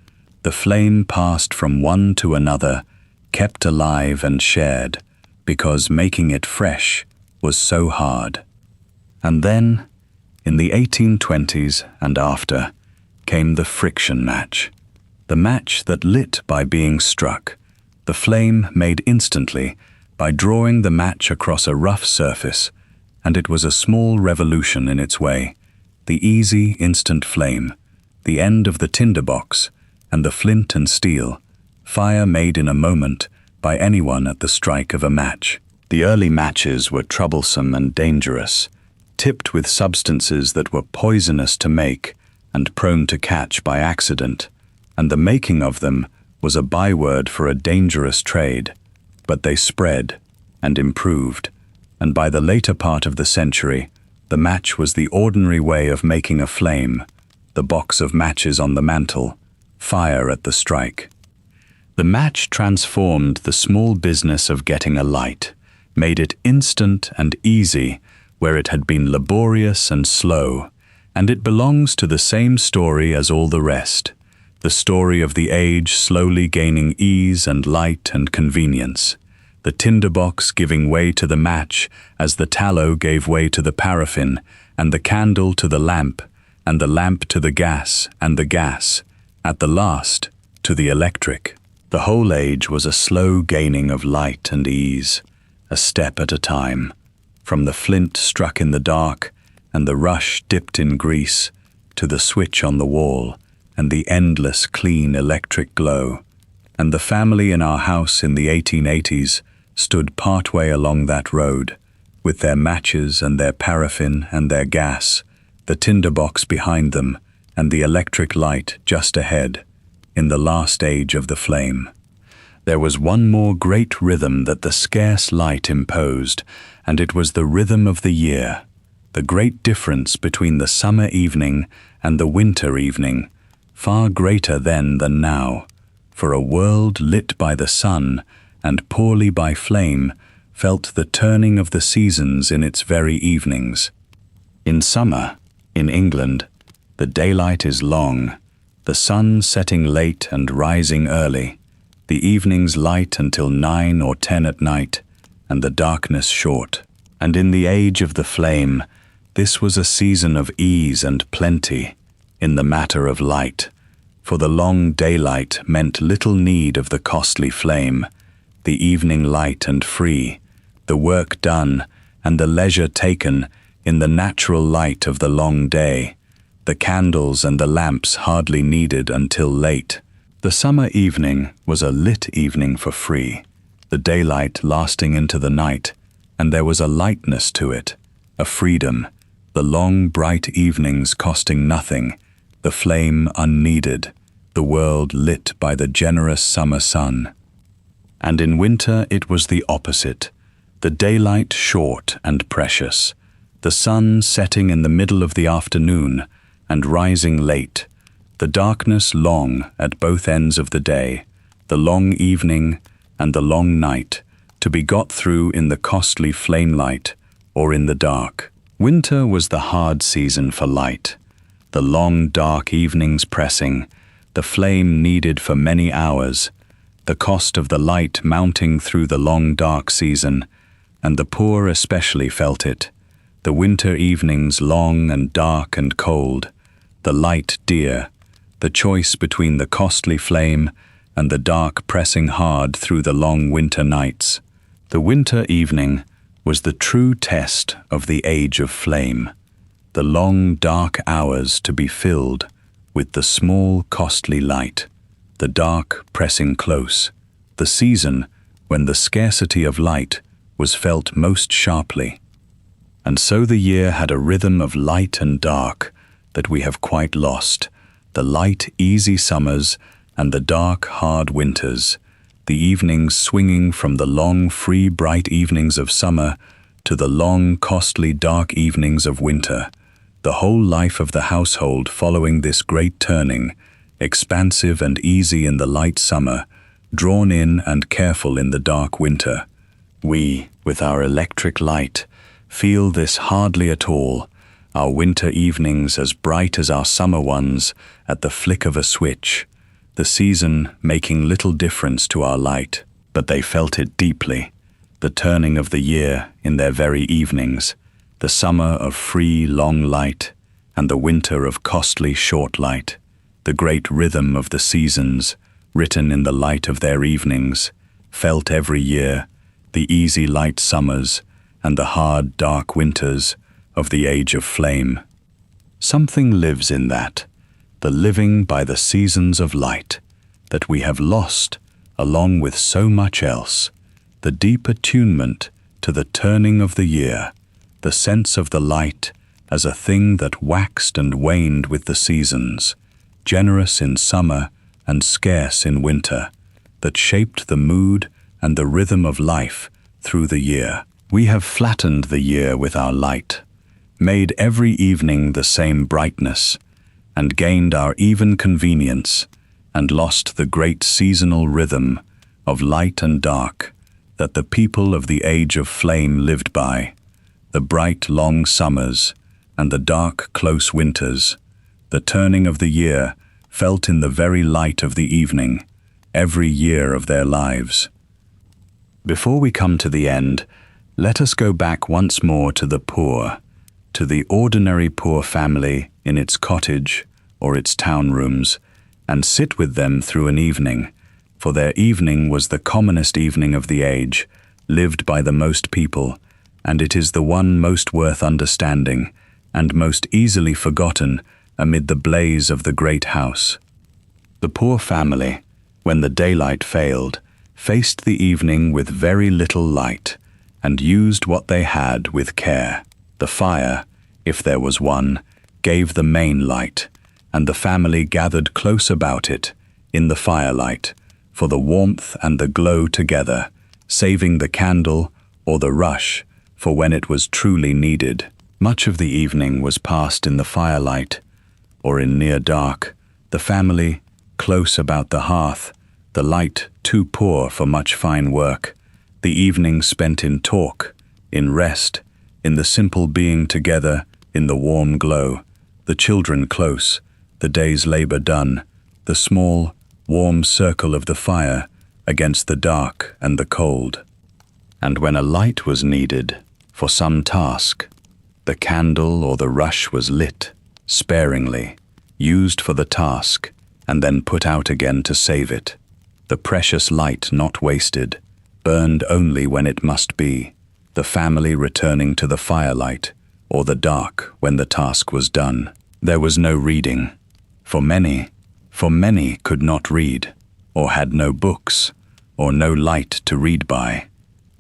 The flame passed from one to another, kept alive and shared, because making it fresh was so hard. And then, in the 1820s and after, came the friction match, the match that lit by being struck, the flame made instantly by drawing the match across a rough surface, and it was a small revolution in its way, the easy, instant flame, the end of the tinderbox, and the flint and steel, fire made in a moment by anyone at the strike of a match. The early matches were troublesome and dangerous, tipped with substances that were poisonous to make and prone to catch by accident, and the making of them was a byword for a dangerous trade. But they spread and improved, and by the later part of the century, the match was the ordinary way of making a flame, the box of matches on the mantel, fire at the strike. The match transformed the small business of getting a light, made it instant and easy where it had been laborious and slow, and it belongs to the same story as all the rest, the story of the age slowly gaining ease and light and convenience, the tinderbox giving way to the match as the tallow gave way to the paraffin, and the candle to the lamp, and the lamp to the gas, and the gas, at the last, to the electric. The whole age was a slow gaining of light and ease, a step at a time, from the flint struck in the dark and the rush dipped in grease, to the switch on the wall and the endless clean electric glow. And the family in our house in the 1880s stood partway along that road, with their matches and their paraffin and their gas, the tinderbox behind them and the electric light just ahead, in the last age of the flame. There was one more great rhythm that the scarce light imposed, and it was the rhythm of the year, the great difference between the summer evening and the winter evening, far greater then than now, for a world lit by the sun and poorly by flame felt the turning of the seasons in its very evenings. In summer, in England, the daylight is long, the sun setting late and rising early, the evenings light until 9 or 10 at night, and the darkness short. And in the age of the flame, this was a season of ease and plenty in the matter of light, for the long daylight meant little need of the costly flame, the evening light and free, the work done and the leisure taken in the natural light of the long day, the candles and the lamps hardly needed until late. The summer evening was a lit evening for free, the daylight lasting into the night, and there was a lightness to it, a freedom, the long bright evenings costing nothing, the flame unneeded, the world lit by the generous summer sun. And in winter it was the opposite, the daylight short and precious, the sun setting in the middle of the afternoon and rising late, the darkness long at both ends of the day, the long evening and the long night, to be got through in the costly flame light or in the dark. Winter was the hard season for light, the long dark evenings pressing, the flame needed for many hours, the cost of the light mounting through the long dark season, and the poor especially felt it, the winter evenings long and dark and cold, the light dear, the choice between the costly flame and the dark pressing hard through the long winter nights. The winter evening was the true test of the age of flame, the long dark hours to be filled with the small costly light, the dark pressing close, the season when the scarcity of light was felt most sharply. And so the year had a rhythm of light and dark that we have quite lost, the light easy summers and the dark hard winters, the evenings swinging from the long free bright evenings of summer to the long costly dark evenings of winter, the whole life of the household following this great turning, expansive and easy in the light summer, drawn in and careful in the dark winter. We, with our electric light, feel this hardly at all, our winter evenings as bright as our summer ones at the flick of a switch, the season making little difference to our light, but they felt it deeply, the turning of the year in their very evenings, the summer of free long light and the winter of costly short light, the great rhythm of the seasons, written in the light of their evenings, felt every year, the easy light summers and the hard dark winters of the age of flame. Something lives in that, the living by the seasons of light, that we have lost, along with so much else, the deep attunement to the turning of the year, the sense of the light as a thing that waxed and waned with the seasons, generous in summer and scarce in winter, that shaped the mood and the rhythm of life through the year. We have flattened the year with our light, made every evening the same brightness, and gained our even convenience, and lost the great seasonal rhythm of light and dark that the people of the age of flame lived by, the bright long summers and the dark close winters, the turning of the year felt in the very light of the evening, every year of their lives. Before we come to the end, let us go back once more to the poor, to the ordinary poor family in its cottage or its town rooms, and sit with them through an evening, for their evening was the commonest evening of the age, lived by the most people, and it is the one most worth understanding and most easily forgotten amid the blaze of the great house. The poor family, when the daylight failed, faced the evening with very little light, and used what they had with care. The fire, if there was one, gave the main light, and the family gathered close about it, in the firelight, for the warmth and the glow together, saving the candle or the rush for when it was truly needed. Much of the evening was passed in the firelight, or in near dark, the family close about the hearth, the light too poor for much fine work, the evening spent in talk, in rest, in the simple being together, in the warm glow, the children close, the day's labor done, the small, warm circle of the fire against the dark and the cold. And when a light was needed for some task, the candle or the rush was lit, sparingly, used for the task, and then put out again to save it. The precious light not wasted, burned only when it must be, the family returning to the firelight, or the dark when the task was done. There was no reading, for many could not read, or had no books, or no light to read by.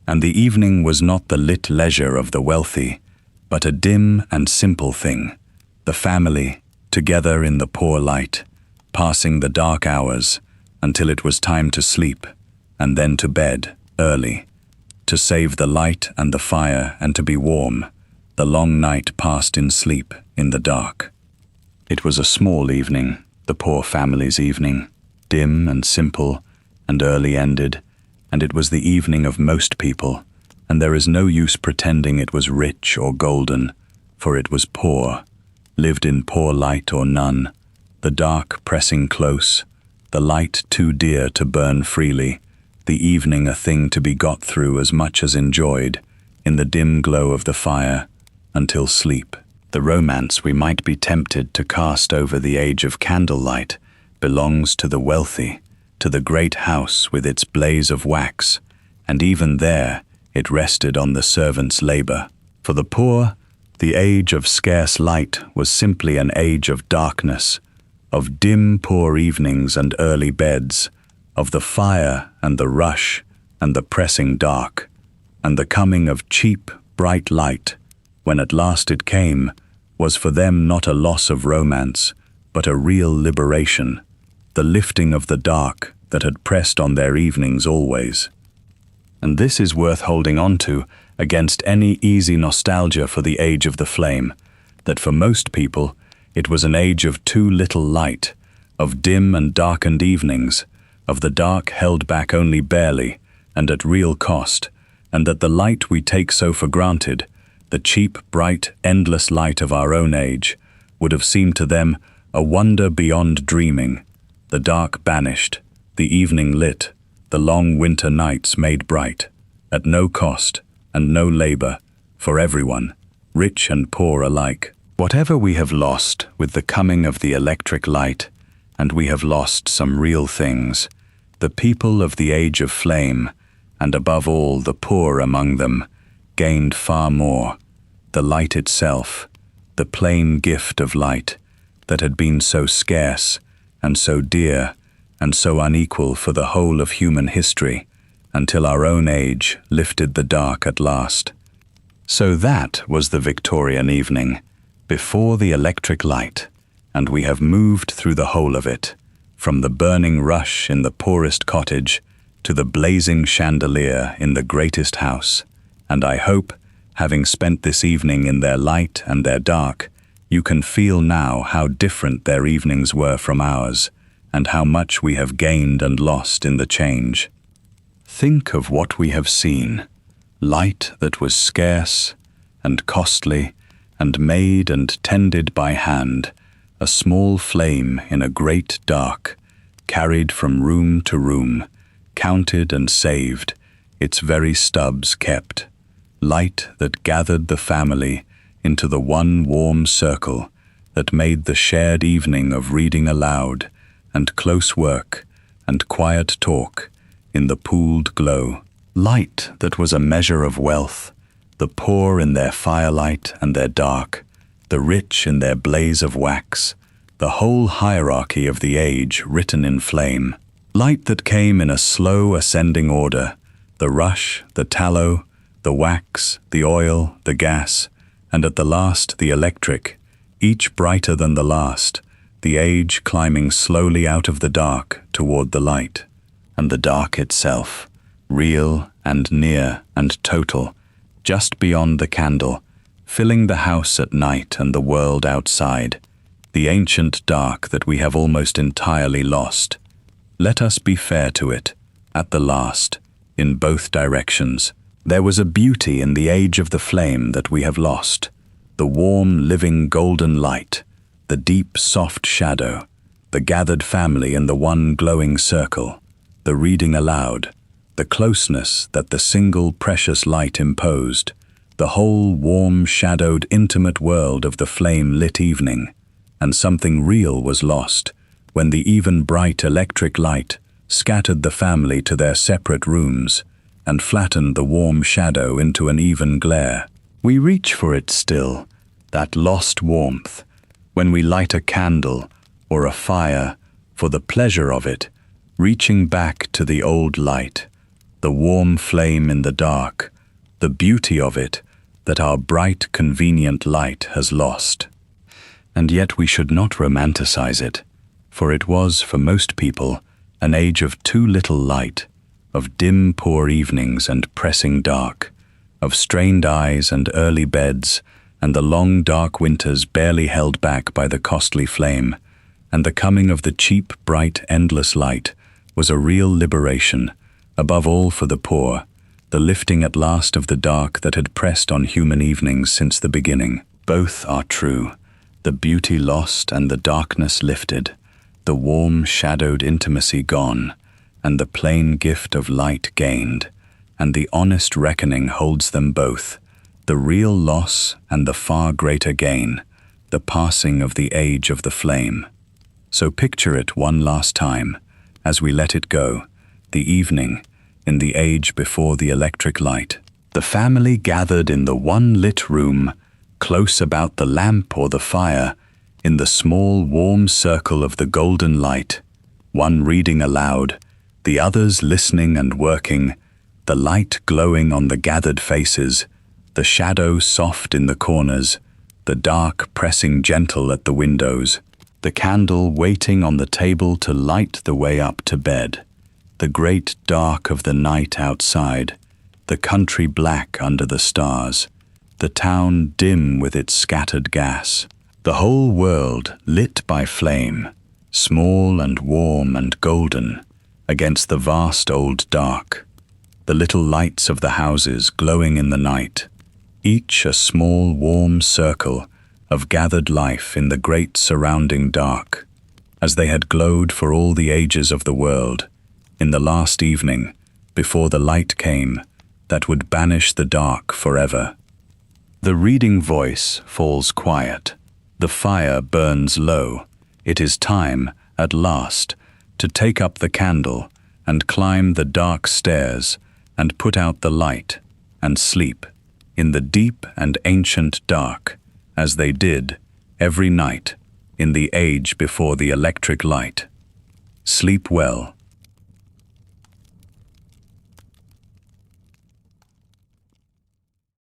And the evening was not the lit leisure of the wealthy, but a dim and simple thing, the family, together in the poor light, passing the dark hours until it was time to sleep, and then to bed early, to save the light and the fire and to be warm, the long night passed in sleep in the dark. It was a small evening, the poor family's evening, dim and simple and early ended, and it was the evening of most people, and there is no use pretending it was rich or golden, for it was poor, lived in poor light or none, the dark pressing close, the light too dear to burn freely, the evening a thing to be got through as much as enjoyed, in the dim glow of the fire, until sleep. The romance we might be tempted to cast over the age of candlelight belongs to the wealthy, to the great house with its blaze of wax, and even there it rested on the servant's labor. For the poor, the age of scarce light was simply an age of darkness, of dim poor evenings and early beds, of the fire and the rush and the pressing dark, and the coming of cheap, bright light, when at last it came, was for them not a loss of romance, but a real liberation, the lifting of the dark that had pressed on their evenings always. And this is worth holding on to against any easy nostalgia for the age of the flame, that for most people it was an age of too little light, of dim and darkened evenings, of the dark held back only barely and at real cost, and that the light we take so for granted, the cheap, bright, endless light of our own age, would have seemed to them a wonder beyond dreaming, the dark banished, the evening lit, the long winter nights made bright, at no cost and no labor, for everyone, rich and poor alike. Whatever we have lost with the coming of the electric light, and we have lost some real things, the people of the age of flame, and above all the poor among them, gained far more, the light itself, the plain gift of light that had been so scarce and so dear and so unequal for the whole of human history, until our own age lifted the dark at last. So that was the Victorian evening, before the electric light, and we have moved through the whole of it, from the burning rush in the poorest cottage to the blazing chandelier in the greatest house. And I hope, having spent this evening in their light and their dark, you can feel now how different their evenings were from ours, and how much we have gained and lost in the change. Think of what we have seen: light that was scarce and costly and made and tended by hand, a small flame in a great dark, carried from room to room, counted and saved, its very stubs kept. Light that gathered the family into the one warm circle that made the shared evening of reading aloud and close work and quiet talk in the pooled glow. Light that was a measure of wealth, the poor in their firelight and their dark, the rich in their blaze of wax, the whole hierarchy of the age written in flame. Light that came in a slow ascending order, the rush, the tallow, the wax, the oil, the gas, and at the last the electric, each brighter than the last, the age climbing slowly out of the dark toward the light. And the dark itself, real and near and total, just beyond the candle, filling the house at night and the world outside, the ancient dark that we have almost entirely lost. Let us be fair to it, at the last, in both directions. There was a beauty in the age of the flame that we have lost, the warm, living golden light, the deep, soft shadow, the gathered family in the one glowing circle, the reading aloud, the closeness that the single precious light imposed, the whole warm, shadowed, intimate world of the flame-lit evening. And something real was lost when the even bright electric light scattered the family to their separate rooms and flattened the warm shadow into an even glare. We reach for it still, that lost warmth, when we light a candle or a fire for the pleasure of it, reaching back to the old light, the warm flame in the dark, the beauty of it that our bright, convenient light has lost. And yet we should not romanticize it, for it was, for most people, an age of too little light, of dim, poor evenings and pressing dark, of strained eyes and early beds, and the long, dark winters barely held back by the costly flame, and the coming of the cheap, bright, endless light was a real liberation, above all for the poor, the lifting at last of the dark that had pressed on human evenings since the beginning. Both are true, the beauty lost and the darkness lifted, the warm, shadowed intimacy gone, and the plain gift of light gained, and the honest reckoning holds them both, the real loss and the far greater gain, the passing of the age of the flame. So picture it one last time, as we let it go, the evening, in the age before the electric light. The family gathered in the one lit room, close about the lamp or the fire, in the small warm circle of the golden light, one reading aloud, the others listening and working, the light glowing on the gathered faces, the shadow soft in the corners, the dark pressing gentle at the windows, the candle waiting on the table to light the way up to bed, the great dark of the night outside, the country black under the stars, the town dim with its scattered gas, the whole world lit by flame, small and warm and golden, against the vast old dark, the little lights of the houses glowing in the night, each a small warm circle of gathered life in the great surrounding dark, as they had glowed for all the ages of the world, in the last evening, before the light came, that would banish the dark forever. The reading voice falls quiet. The fire burns low. It is time, at last, to take up the candle and climb the dark stairs and put out the light and sleep in the deep and ancient dark as they did, every night, in the age before the electric light. Sleep well,